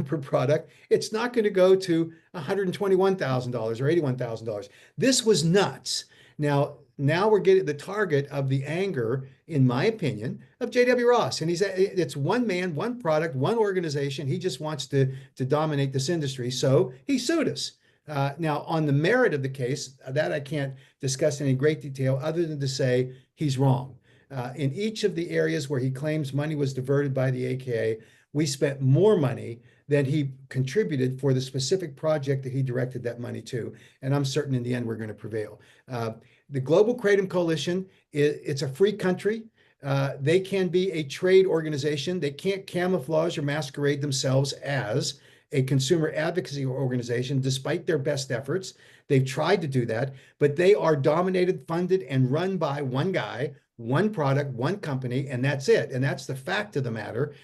Speaker 1: per product. It's not going to go to $121,000 or $81,000. This was nuts. Now we're getting the target of the anger, in my opinion, of J.W. Ross. And it's one man, one product, one organization. He just wants to dominate this industry. So he sued us. Now, on the merit of the case, that I can't discuss in any great detail other than to say he's wrong. In each of the areas where he claims money was diverted by the AKA, we spent more money than he contributed for the specific project that he directed that money to. And I'm certain in the end we're going to prevail. The Global Kratom Coalition, it's a free country. They can be a trade organization. They can't camouflage or masquerade themselves as a consumer advocacy organization, despite their best efforts. They've tried to do that, but they are dominated, funded, and run by one guy, one product, one company, and that's it. And that's the fact of the matter.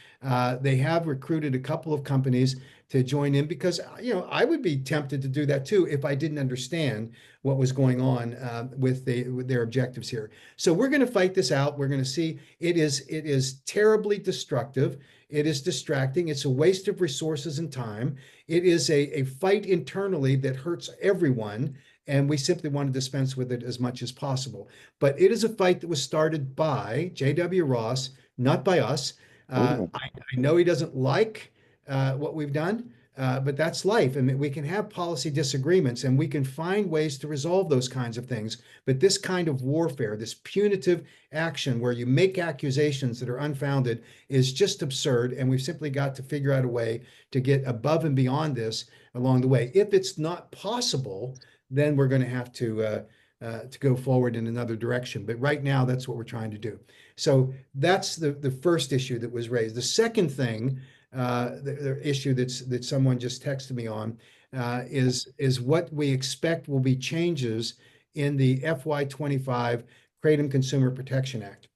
Speaker 1: They have recruited a couple of companies to join in because, I would be tempted to do that too if I didn't understand what was going on with their objectives here. So we're going to fight this out. We're going to see. It is terribly destructive. It is distracting. It's a waste of resources and time. It is a fight internally that hurts everyone, and we simply want to dispense with it as much as possible. But it is a fight that was started by J.W. Ross, not by us. I know he doesn't like what we've done, but that's life. I mean, we can have policy disagreements and we can find ways to resolve those kinds of things. But this kind of warfare, this punitive action where you make accusations that are unfounded is just absurd. And we've simply got to figure out a way to get above and beyond this along the way. If it's not possible, then we're going to have to go forward in another direction. But right now, that's what we're trying to do. So that's the first issue that was raised. The second thing the issue that someone just texted me on, is what we expect will be changes in the FY25 Kratom Consumer Protection Act.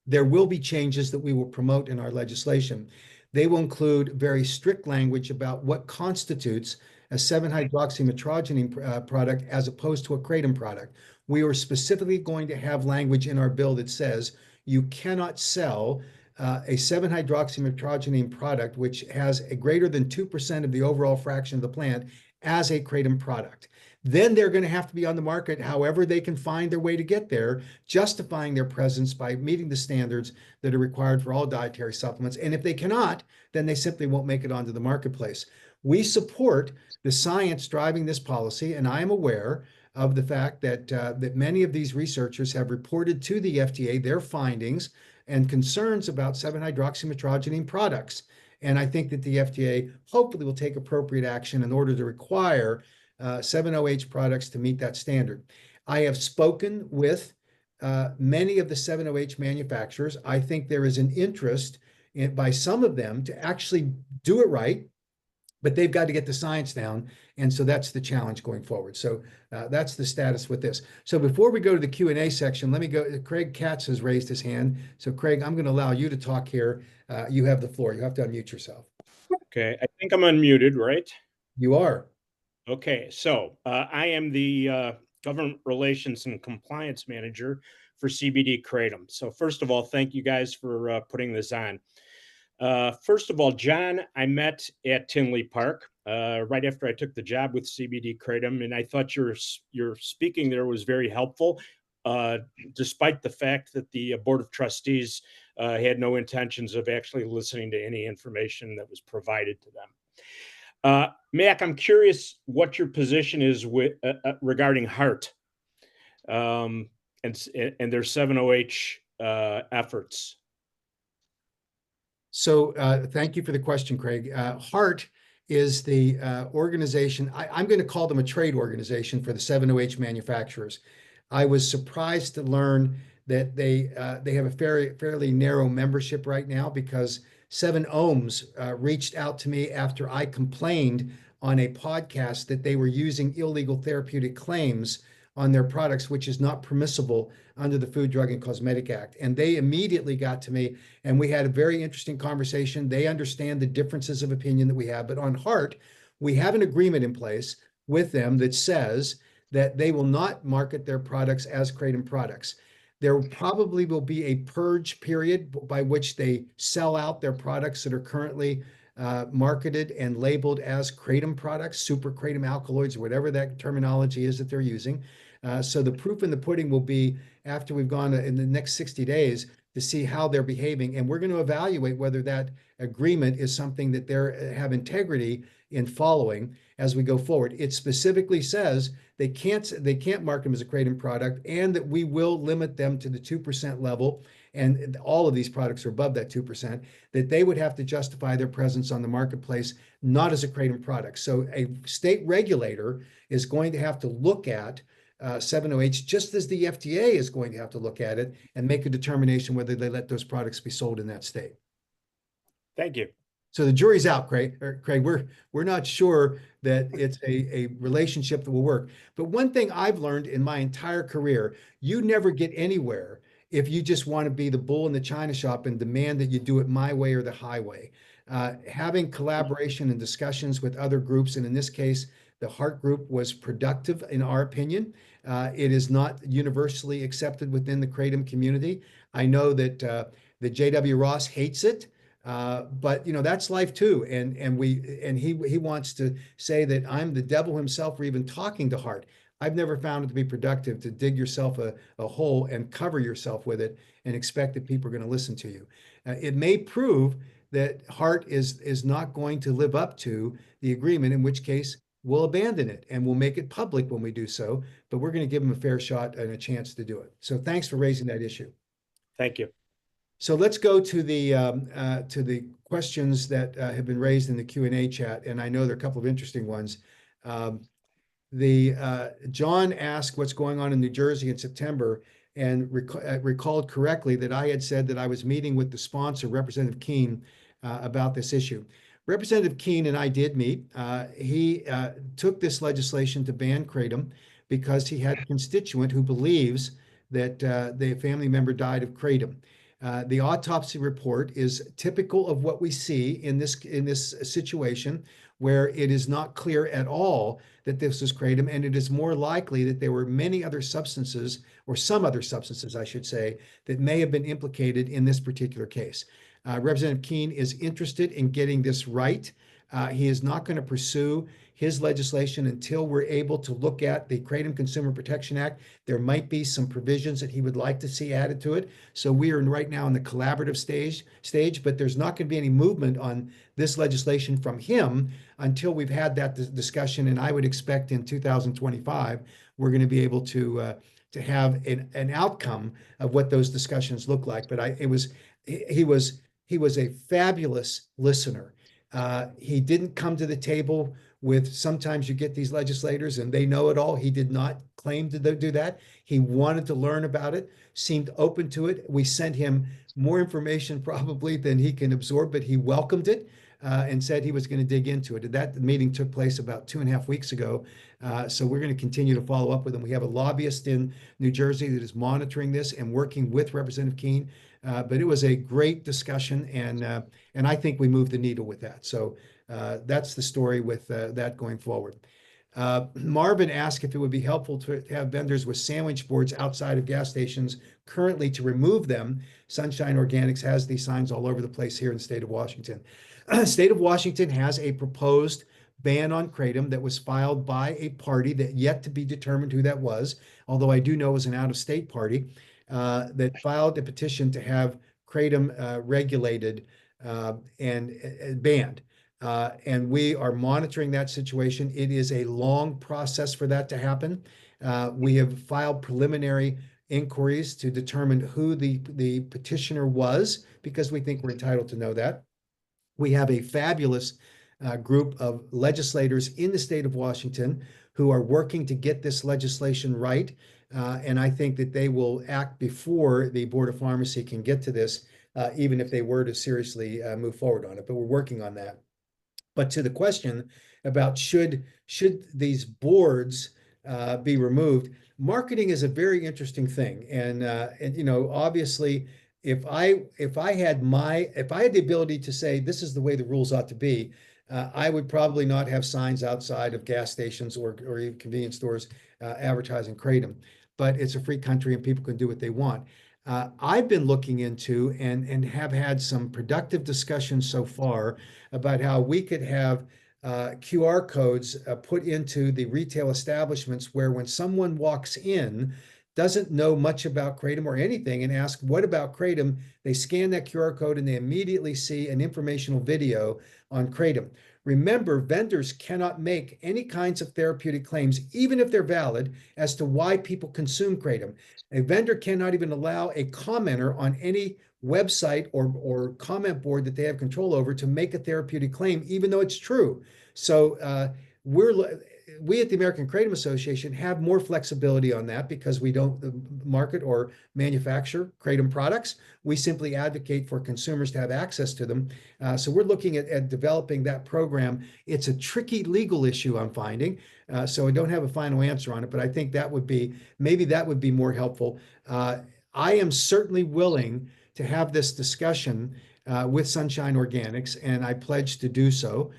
Speaker 1: There will be changes that we will promote in our legislation. They will include very strict language about what constitutes a 7-hydroxymetrogenine product as opposed to a kratom product. We are specifically going to have language in our bill that says you cannot sell a 7-hydroxymetrogenine product, which has a greater than 2% of the overall fraction of the plant, as a kratom product. Then they're going to have to be on the market however they can find their way to get there, justifying their presence by meeting the standards that are required for all dietary supplements. And if they cannot, then they simply won't make it onto the marketplace. We support the science driving this policy, and I am aware of the fact that many of these researchers have reported to the FDA their findings and concerns about 7-hydroxymetrogenine products. And I think that the FDA hopefully will take appropriate action in order to require 7-OH products to meet that standard. I have spoken with many of the 7-OH manufacturers. I think there is an interest by some of them to actually do it right, but they've got to get the science down. And so that's the challenge going forward. So that's the status with this. So before we go to the Q&A section, let me go. Craig Katz has raised his hand. So Craig, I'm going to allow you to talk here. You have the floor. You have to unmute yourself.
Speaker 5: Okay, I think I'm unmuted, right?
Speaker 1: You are.
Speaker 5: Okay, so I am the Government Relations and Compliance Manager for CBD Kratom. So first of all, thank you guys for putting this on. First of all, John, I met at Tinley Park right after I took the job with CBD Kratom, and I thought your speaking there was very helpful, despite the fact that the Board of Trustees had no intentions of actually listening to any information that was provided to them. Mac, I'm curious what your position is with regarding HART and their 7-OH efforts.
Speaker 1: So thank you for the question, Craig. HART is the organization. I'm going to call them a trade organization for the 7-OH manufacturers. I was surprised to learn that they have a fairly narrow membership right now, because 7-Ohms reached out to me after I complained on a podcast that they were using illegal therapeutic claims on their products, which is not permissible under the Food, Drug, and Cosmetic Act. And they immediately got to me, and we had a very interesting conversation. They understand the differences of opinion that we have. But on HART, we have an agreement in place with them that says that they will not market their products as kratom products. There probably will be a purge period by which they sell out their products that are currently marketed and labeled as kratom products, super kratom alkaloids, or whatever that terminology is that they're using. So the proof in the pudding will be after we've gone in the next 60 days to see how they're behaving. And we're going to evaluate whether that agreement is something that they have integrity in following as we go forward. It specifically says they can't market them as a kratom product, and that we will limit them to the 2% level. And all of these products are above that 2%, that they would have to justify their presence on the marketplace, not as a kratom product. So a state regulator is going to have to look at 7-OH, just as the FDA is going to have to look at it and make a determination whether they let those products be sold in that state.
Speaker 5: Thank you.
Speaker 1: So the jury's out, Craig. We're not sure that it's a relationship that will work. But one thing I've learned in my entire career, you never get anywhere if you just want to be the bull in the china shop and demand that you do it my way or the highway. Having collaboration and discussions with other groups, and in this case, the HART group, was productive in our opinion. It is not universally accepted within the kratom community. I know that the J.W. Ross hates it. But that's life too, and he wants to say that I'm the devil himself for even talking to HART. I've never found it to be productive to dig yourself a hole and cover yourself with it and expect that people are going to listen to you. It may prove that HART is not going to live up to the agreement, in which case we'll abandon it and we'll make it public when we do so. But we're going to give them a fair shot and a chance to do it. So thanks for raising that issue.
Speaker 5: Thank you.
Speaker 1: So let's go to the questions that have been raised in the Q&A chat, and I know there are a couple of interesting ones. John asked what's going on in New Jersey in September, and recalled correctly that I had said that I was meeting with the sponsor, Representative Keene, about this issue. Representative Keene and I did meet. He took this legislation to ban kratom because he had a constituent who believes that the family member died of kratom. The autopsy report is typical of what we see in this situation, where it is not clear at all that this was kratom, and it is more likely that there were many other substances, or some other substances, I should say, that may have been implicated in this particular case. Representative Keene is interested in getting this right. He is not going to pursue his legislation until we're able to look at the Kratom Consumer Protection Act. There might be some provisions that he would like to see added to it. So we are right now in the collaborative stage, but there's not going to be any movement on this legislation from him until we've had that discussion. And I would expect in 2025, we're going to be able to have an outcome of what those discussions look like. But he was a fabulous listener. He didn't come to the table with, sometimes you get these legislators and they know it all. He did not claim to do that. He wanted to learn about it, seemed open to it. We sent him more information probably than he can absorb, but he welcomed it and said he was going to dig into it. And that meeting took place about 2.5 weeks ago. So we're going to continue to follow up with him. We have a lobbyist in New Jersey that is monitoring this and working with Representative Keene. But it was a great discussion, and I think we moved the needle with that. So that's the story with that going forward. Marvin asked if it would be helpful to have vendors with sandwich boards outside of gas stations currently to remove them. Sunshine Organics has these signs all over the place here in the state of Washington. State of Washington has a proposed ban on kratom that was filed by a party that yet to be determined who that was, although I do know it was an out-of-state party that filed a petition to have kratom regulated and banned. And we are monitoring that situation. It is a long process for that to happen. We have filed preliminary inquiries to determine who the petitioner was, because we think we're entitled to know that. We have a fabulous group of legislators in the state of Washington who are working to get this legislation right. And I think that they will act before the Board of Pharmacy can get to this, even if they were to seriously move forward on it. But we're working on that. But to the question about should these boards be removed, marketing is a very interesting thing. And you know, obviously, if I had the ability to say this is the way the rules ought to be, I would probably not have signs outside of gas stations or even convenience stores advertising kratom. But it's a free country and people can do what they want. I've been looking into and have had some productive discussions so far about how we could have QR codes put into the retail establishments where when someone walks in, doesn't know much about kratom or anything and ask, what about kratom? They scan that QR code and they immediately see an informational video on kratom. Remember, vendors cannot make any kinds of therapeutic claims, even if they're valid, as to why people consume kratom. A vendor cannot even allow a commenter on any website or comment board that they have control over to make a therapeutic claim, even though it's true. So we at the American Kratom Association have more flexibility on that because we don't market or manufacture kratom products. We simply advocate for consumers to have access to them. So we're looking at developing that program. It's a tricky legal issue, I'm finding. So I don't have a final answer on it, but I think maybe that would be more helpful. I am certainly willing to have this discussion with Sunshine Organics, and I pledge to do so.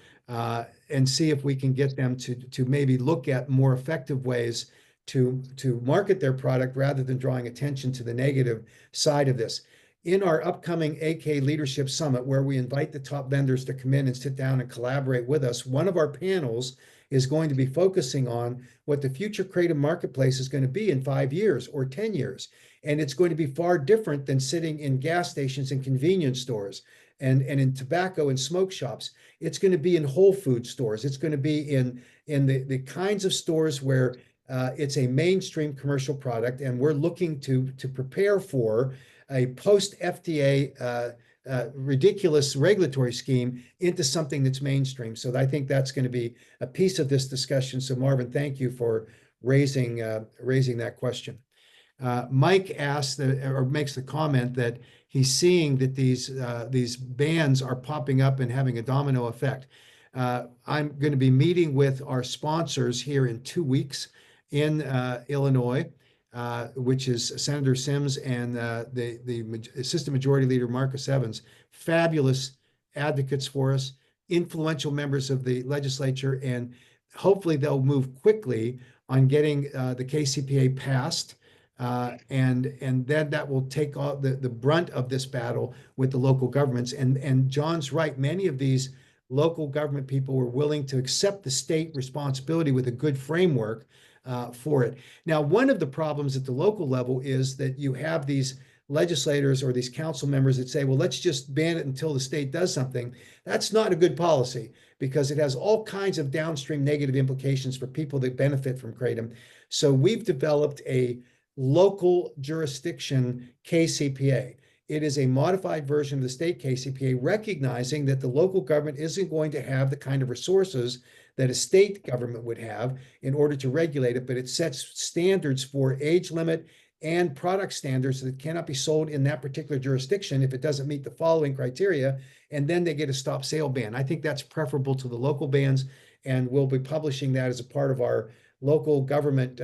Speaker 1: And see if we can get them to maybe look at more effective ways to market their product rather than drawing attention to the negative side of this. In our upcoming AK Leadership Summit, where we invite the top vendors to come in and sit down and collaborate with us, one of our panels is going to be focusing on what the future kratom marketplace is going to be in 5 years or 10 years. And it's going to be far different than sitting in gas stations and convenience stores and in tobacco and smoke shops. It's going to be in Whole Food stores. It's going to be in the kinds of stores where it's a mainstream commercial product. And we're looking to prepare for a post-FDA ridiculous regulatory scheme into something that's mainstream. So I think that's going to be a piece of this discussion. So Marvin, thank you for raising that question. Mike asks or makes the comment that he's seeing that these bans are popping up and having a domino effect. I'm going to be meeting with our sponsors here in 2 weeks in Illinois, which is Senator Sims and the Assistant Majority Leader Marcus Evans, fabulous advocates for us, influential members of the legislature, and hopefully they'll move quickly on getting the KCPA passed. And then that will take all the brunt of this battle with the local governments. And John's right, many of these local government people were willing to accept the state responsibility with a good framework for it. Now, one of the problems at the local level is that you have these legislators or these council members that say, well, let's just ban it until the state does something. That's not a good policy because it has all kinds of downstream negative implications for people that benefit from kratom. So we've developed a local jurisdiction KCPA. It is a modified version of the state KCPA, recognizing that the local government isn't going to have the kind of resources that a state government would have in order to regulate it, but it sets standards for age limit and product standards that cannot be sold in that particular jurisdiction if it doesn't meet the following criteria, and then they get a stop sale ban. I think that's preferable to the local bans, and we'll be publishing that as a part of our local government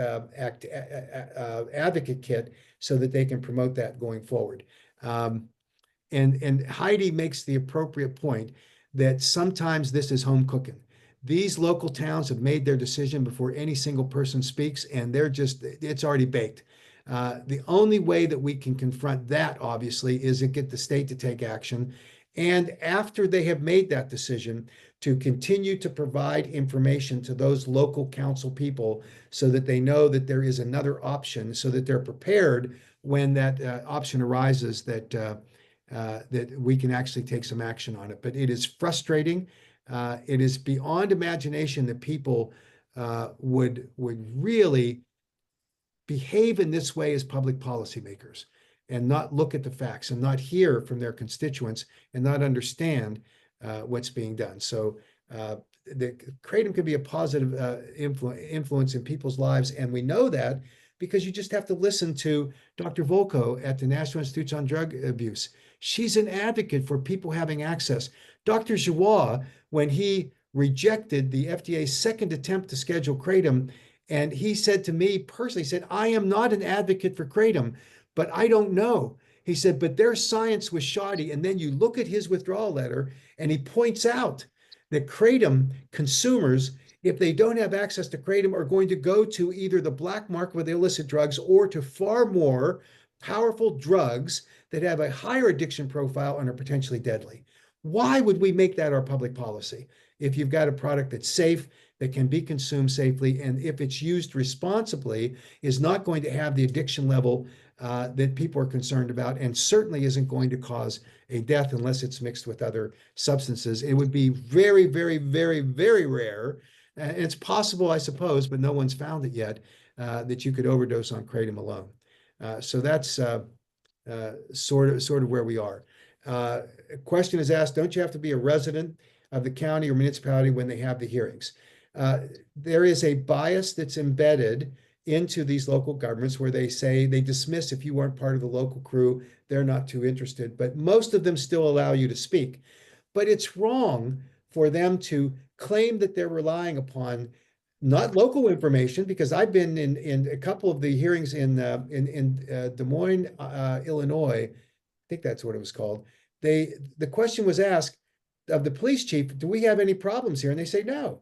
Speaker 1: advocate kit so that they can promote that going forward. And Heidi makes the appropriate point that sometimes this is home cooking. These local towns have made their decision before any single person speaks, and it's already baked. The only way that we can confront that, obviously, is to get the state to take action. And after they have made that decision, to continue to provide information to those local council people so that they know that there is another option, so that they're prepared when that option arises, that we can actually take some action on it. But it is frustrating. It is beyond imagination that people would really behave in this way as public policymakers and not look at the facts and not hear from their constituents and not understand what's being done. So the kratom can be a positive influence in people's lives. And we know that because you just have to listen to Dr. Volko at the National Institutes on Drug Abuse. She's an advocate for people having access. Dr. Joie, when he rejected the FDA's second attempt to schedule kratom, and he said to me personally, he said, I am not an advocate for kratom, but I don't know. He said, but their science was shoddy. And then you look at his withdrawal letter and he points out that kratom consumers, if they don't have access to kratom, are going to go to either the black market with illicit drugs or to far more powerful drugs that have a higher addiction profile and are potentially deadly. Why would we make that our public policy if you've got a product that's safe, that can be consumed safely, and if it's used responsibly, is not going to have the addiction level that people are concerned about, and certainly isn't going to cause a death unless it's mixed with other substances? It would be very, very, very, very rare. It's possible, I suppose, but no one's found it yet, that you could overdose on kratom alone. So that's sort of where we are. A question is asked, don't you have to be a resident of the county or municipality when they have the hearings? There is a bias that's embedded into these local governments where they say they dismiss if you weren't part of the local crew, they're not too interested, but most of them still allow you to speak. But it's wrong for them to claim that they're relying upon not local information, because I've been in a couple of the hearings in Des Moines, Illinois. I think that's what it was called. The question was asked of the police chief, do we have any problems here? And they say, no,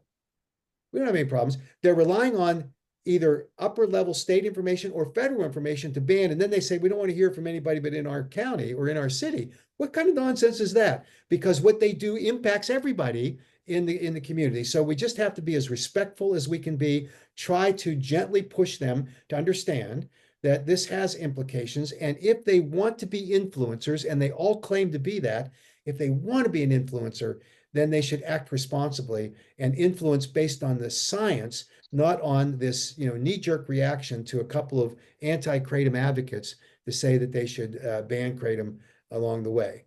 Speaker 1: we don't have any problems. They're relying on either upper level state information or federal information to ban. And then they say, we don't want to hear from anybody but in our county or in our city. What kind of nonsense is that? Because what they do impacts everybody in the community. So we just have to be as respectful as we can be, try to gently push them to understand that this has implications. And if they want to be influencers, and they all claim to be that, if they want to be an influencer, then they should act responsibly and influence based on the science, not on this, knee-jerk reaction to a couple of anti-kratom advocates to say that they should ban kratom along the way.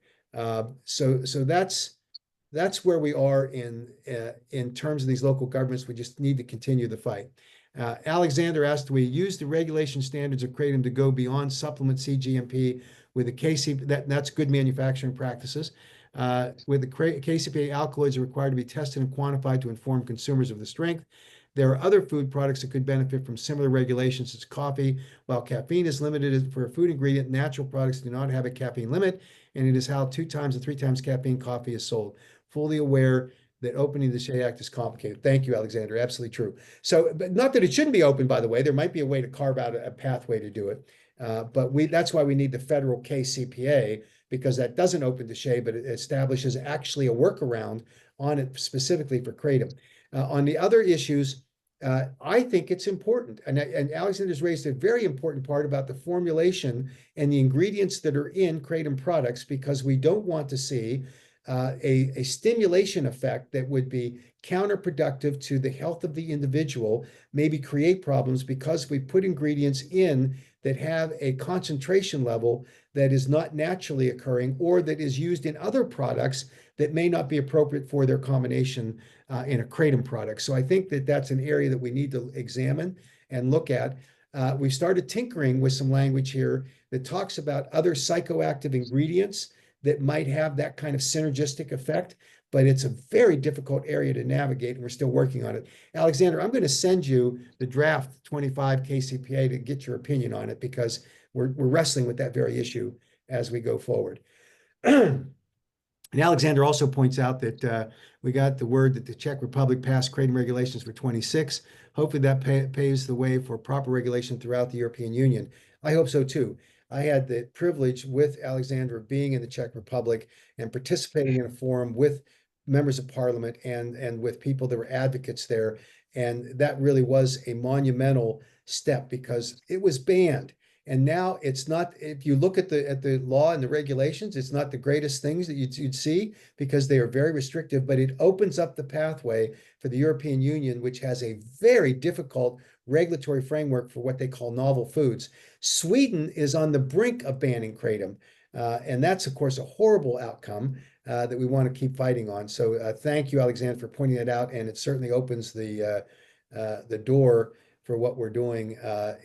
Speaker 1: So that's where we are in terms of these local governments. We just need to continue the fight. Alexander asked, do we use the regulation standards of kratom to go beyond supplement CGMP with the that's good manufacturing practices. With the KCPA, alkaloids are required to be tested and quantified to inform consumers of the strength. There are other food products that could benefit from similar regulations as coffee. While caffeine is limited for a food ingredient, natural products do not have a caffeine limit, and it is how 2 times to 3 times caffeine coffee is sold. Fully aware that opening the SHEA Act is complicated. Thank you, Alexander. Absolutely true. So, but not that it shouldn't be open, by the way. There might be a way to carve out a pathway to do it. But that's why we need the federal KCPA, because that doesn't open the SHEA, but it establishes actually a workaround on it specifically for kratom. On the other issues, I think it's important. And Alexander's raised a very important part about the formulation and the ingredients that are in kratom products, because we don't want to see a stimulation effect that would be counterproductive to the health of the individual, maybe create problems because we put ingredients in that have a concentration level that is not naturally occurring, or that is used in other products that may not be appropriate for their combination in a kratom product. So I think that that's an area that we need to examine and look at. We started tinkering with some language here that talks about other psychoactive ingredients that might have that kind of synergistic effect, but it's a very difficult area to navigate, and we're still working on it. Alexander, I'm going to send you the draft 25 KCPA to get your opinion on it, because we're wrestling with that very issue as we go forward. And Alexander also points out that we got the word that the Czech Republic passed kratom regulations for 26. Hopefully that paves the way for proper regulation throughout the European Union. I hope so too. I had the privilege with Alexander of being in the Czech Republic and participating in a forum with members of parliament and with people that were advocates there. And that really was a monumental step, because it was banned. And now it's not, if you look at the law and the regulations, it's not the greatest things that you'd see, because they are very restrictive, but it opens up the pathway for the European Union, which has a very difficult regulatory framework for what they call novel foods. Sweden is on the brink of banning kratom. And that's, of course, a horrible outcome that we want to keep fighting on. So thank you, Alexander, for pointing that out. And it certainly opens the door for what we're doing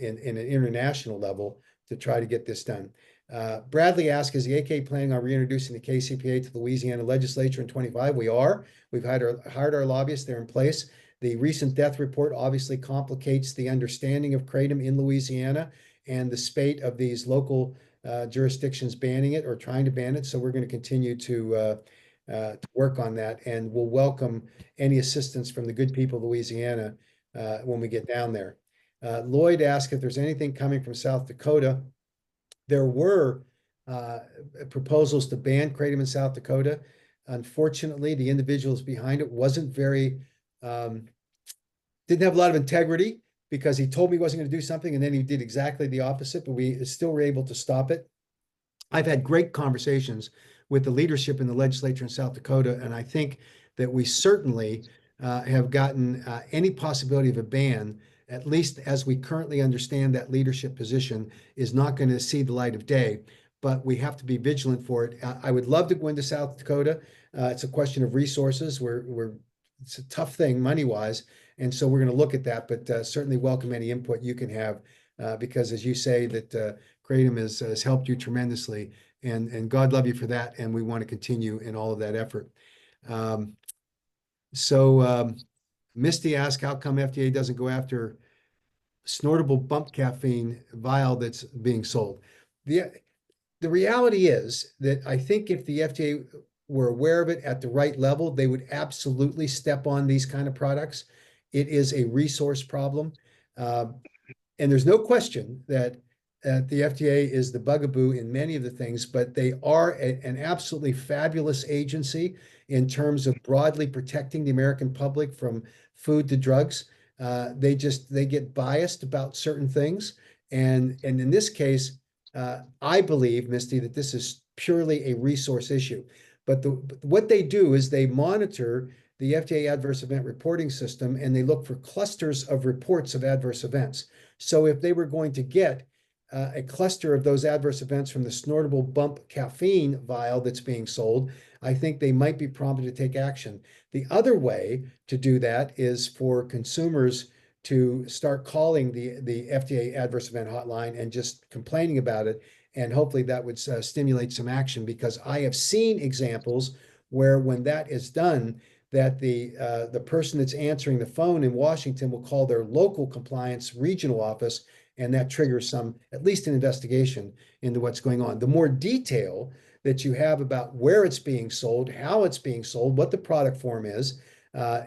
Speaker 1: in an international level to try to get this done. Bradley asked, is the AK planning on reintroducing the KCPA to the Louisiana legislature in 25? We are. We've hired our lobbyists. They're in place. The recent death report obviously complicates the understanding of kratom in Louisiana and the spate of these local jurisdictions banning it or trying to ban it. So we're going to continue to work on that, and we'll welcome any assistance from the good people of Louisiana when we get down there. Lloyd asked if there's anything coming from South Dakota. There were proposals to ban kratom in South Dakota. Unfortunately, the individuals behind it didn't have a lot of integrity, because he told me he wasn't going to do something and then he did exactly the opposite, but we still were able to stop it. I've had great conversations with the leadership in the legislature in South Dakota, and I think that we certainly have gotten any possibility of a ban, at least as we currently understand that leadership position, is not going to see the light of day. But we have to be vigilant for it. I would love to go into South Dakota. It's a question of resources. It's a tough thing money-wise, and so we're going to look at that. But certainly welcome any input you can have, because as you say, that kratom has helped you tremendously, and God love you for that. And we want to continue in all of that effort. Misty asked, how come FDA doesn't go after snortable bump caffeine vial that's being sold? The reality is that I think if the FDA were aware of it at the right level, they would absolutely step on these kind of products. It is a resource problem. And there's no question that the FDA is the bugaboo in many of the things, but they are an absolutely fabulous agency in terms of broadly protecting the American public from food to drugs. They get biased about certain things. And in this case, I believe, Misty, that this is purely a resource issue. But what they do is they monitor the FDA adverse event reporting system, and they look for clusters of reports of adverse events. So if they were going to get a cluster of those adverse events from the snortable bump caffeine vial that's being sold, I think they might be prompted to take action. The other way to do that is for consumers to start calling the FDA adverse event hotline and just complaining about it. And hopefully that would stimulate some action, because I have seen examples where when that is done, that the person that's answering the phone in Washington will call their local compliance regional office, and that triggers some, at least an investigation into what's going on. The more detail that you have about where it's being sold, how it's being sold, what the product form is,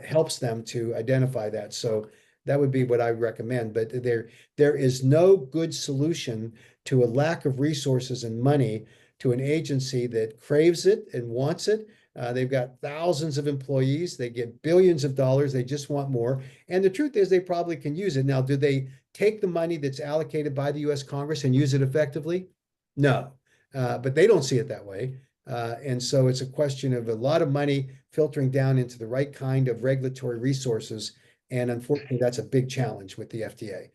Speaker 1: helps them to identify that. So that would be what I recommend. But there is no good solution to a lack of resources and money to an agency that craves it and wants it. They've got thousands of employees. They get billions of dollars. They just want more. And the truth is, they probably can use it. Now, do they take the money that's allocated by the US Congress and use it effectively? No, but they don't see it that way. And so it's a question of a lot of money filtering down into the right kind of regulatory resources. And unfortunately, that's a big challenge with the FDA.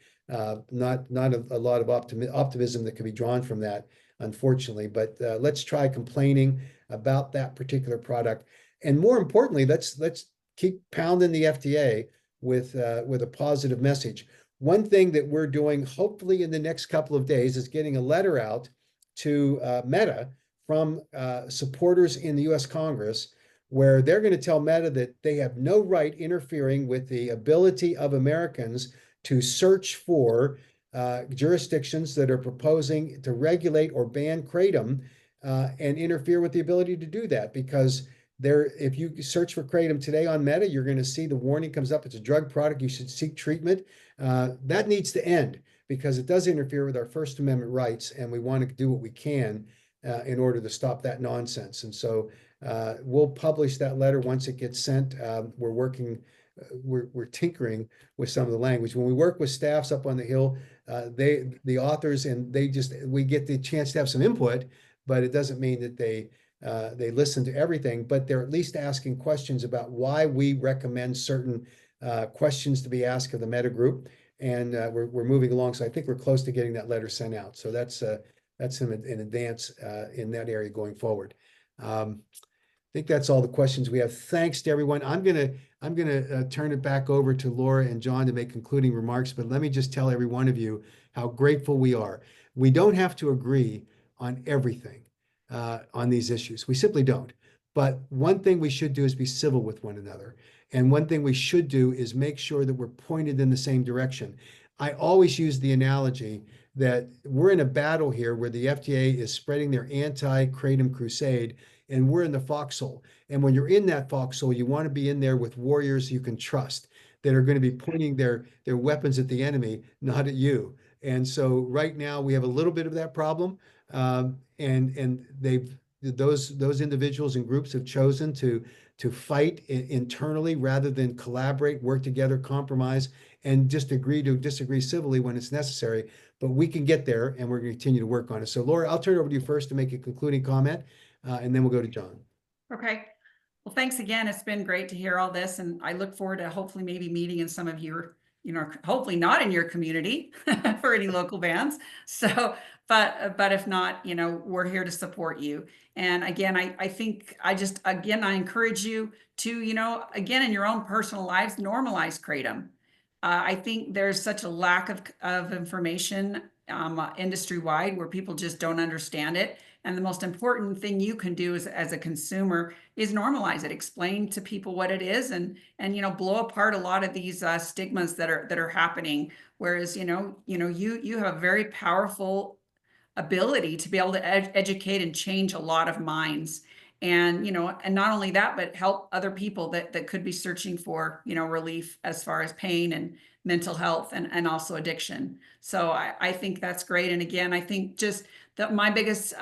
Speaker 1: Not a lot of optimism that can be drawn from that, unfortunately. But let's try complaining about that particular product. And more importantly, let's keep pounding the FDA with a positive message. One thing that we're doing, hopefully in the next couple of days, is getting a letter out to Meta from supporters in the US Congress, where they're going to tell Meta that they have no right interfering with the ability of Americans to search for jurisdictions that are proposing to regulate or ban kratom, and interfere with the ability to do that. Because if you search for kratom today on Meta, you're going to see the warning comes up. It's a drug product. You should seek treatment. That needs to end, because it does interfere with our First Amendment rights, and we want to do what we can in order to stop that nonsense. And so we'll publish that letter once it gets sent. We're working, we're tinkering with some of the language. When we work with staffs up on the Hill, the authors, and we get the chance to have some input, but it doesn't mean that they listen to everything, but they're at least asking questions about why we recommend certain questions to be asked of the Meta group. And we're moving along. So I think we're close to getting that letter sent out. So that's in advance in that area going forward. I think that's all the questions we have. Thanks to everyone. I'm gonna turn it back over to Laura and John to make concluding remarks, but let me just tell every one of you how grateful we are. We don't have to agree on everything on these issues. We simply don't. But one thing we should do is be civil with one another. And one thing we should do is make sure that we're pointed in the same direction. I always use the analogy that we're in a battle here where the FDA is spreading their anti-kratom crusade, and we're in the foxhole. And when you're in that foxhole, you want to be in there with warriors you can trust, that are going to be pointing their weapons at the enemy, not at you. And so right now we have a little bit of that problem. And those individuals and groups have chosen to fight internally rather than collaborate, work together, compromise, and just agree to disagree civilly when it's necessary. But we can get there, and we're going to continue to work on it. So Laura, I'll turn it over to you first to make a concluding comment, and then we'll go to John.
Speaker 2: Okay. Well, thanks again. It's been great to hear all this, and I look forward to hopefully maybe meeting in some of your, hopefully not in your community for any local bands. So, but if not, we're here to support you. And again, I think I encourage you to, again, in your own personal lives, normalize kratom. I think there's such a lack of information industry-wide where people just don't understand it. And the most important thing you can do as a consumer is normalize it, explain to people what it is, and blow apart a lot of these stigmas that are happening. Whereas you have a very powerful ability to be able to educate and change a lot of minds. And and not only that, but help other people that could be searching for relief as far as pain and mental health and also addiction. So I think that's great. And again, I think just that my biggest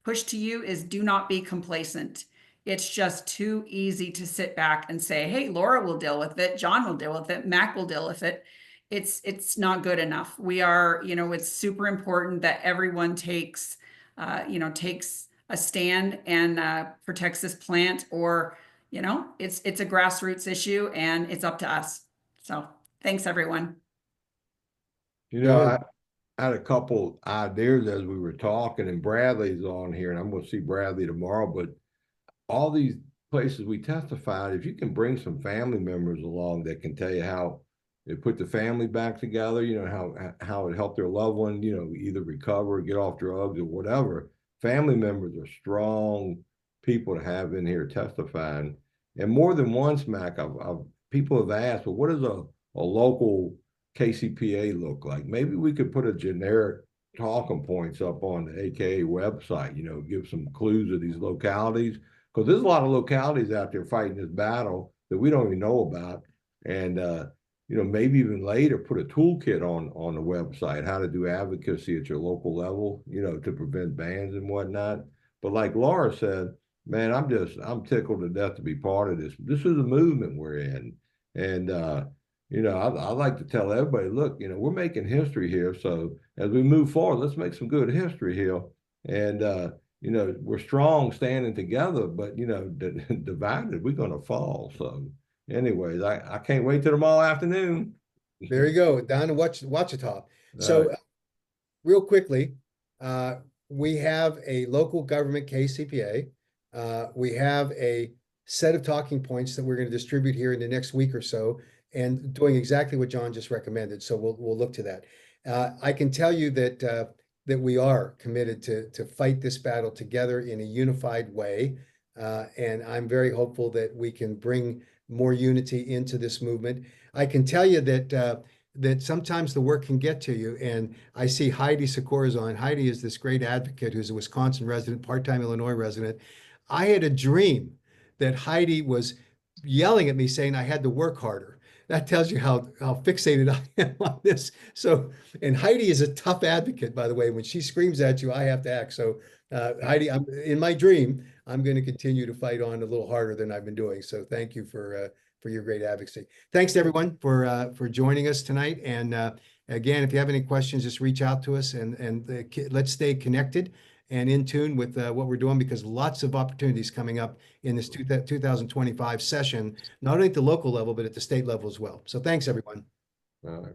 Speaker 2: push to you is do not be complacent. It's just too easy to sit back and say, hey, Laura will deal with it, John will deal with it, Mac will deal with it. It's not good enough. We are, it's super important that everyone takes a stand and protects this plant, or it's a grassroots issue, and it's up to us. So thanks, everyone.
Speaker 3: I had a couple ideas as we were talking, and Bradley's on here, and I'm going to see Bradley tomorrow. But all these places we testified, if you can bring some family members along that can tell you how It put the family back together, you know, how it helped their loved one, you know, either recover or get off drugs or whatever. Family members are strong people to have in here testifying. And more than once, Mac, people have asked, well, what does a local KCPA look like? Maybe we could put a generic talking points up on the AKA website, you know, give some clues of these localities, because there's a lot of localities out there fighting this battle that we don't even know about. And you know, maybe even later put a toolkit on the website, how to do advocacy at your local level, you know, to prevent bans and whatnot. But like Laura said, man, I'm tickled to death to be part of this. This is a movement we're in. And you know, I like to tell everybody, look, you know, we're making history here. So as we move forward, let's make some good history here. And you know, we're strong standing together, but you know, divided, we're gonna fall. So anyways, I can't wait till tomorrow afternoon.
Speaker 1: There you go, down in Wachita. So real quickly, we have a local government KCPA. We have a set of talking points that we're going to distribute here in the next week or so, and doing exactly what John just recommended. So we'll look to that. I can tell you that that we are committed to fight this battle together in a unified way, and I'm very hopeful that we can bring more unity into this movement. I can tell you that that sometimes the work can get to you. And I see Heidi Sikora's on. Heidi is this great advocate who's a Wisconsin resident, part-time Illinois resident. I had a dream that Heidi was yelling at me saying I had to work harder. That tells you how fixated I am on this. So, and Heidi is a tough advocate, by the way. When she screams at you, I have to act. So, Heidi, I'm in my dream. I'm going to continue to fight on a little harder than I've been doing. So, thank you for your great advocacy. Thanks to everyone for joining us tonight. And again, if you have any questions, just reach out to us and let's stay connected and in tune with what we're doing, because lots of opportunities coming up in this 2025 session, not only at the local level, but at the state level as well. So thanks, everyone.
Speaker 3: All right.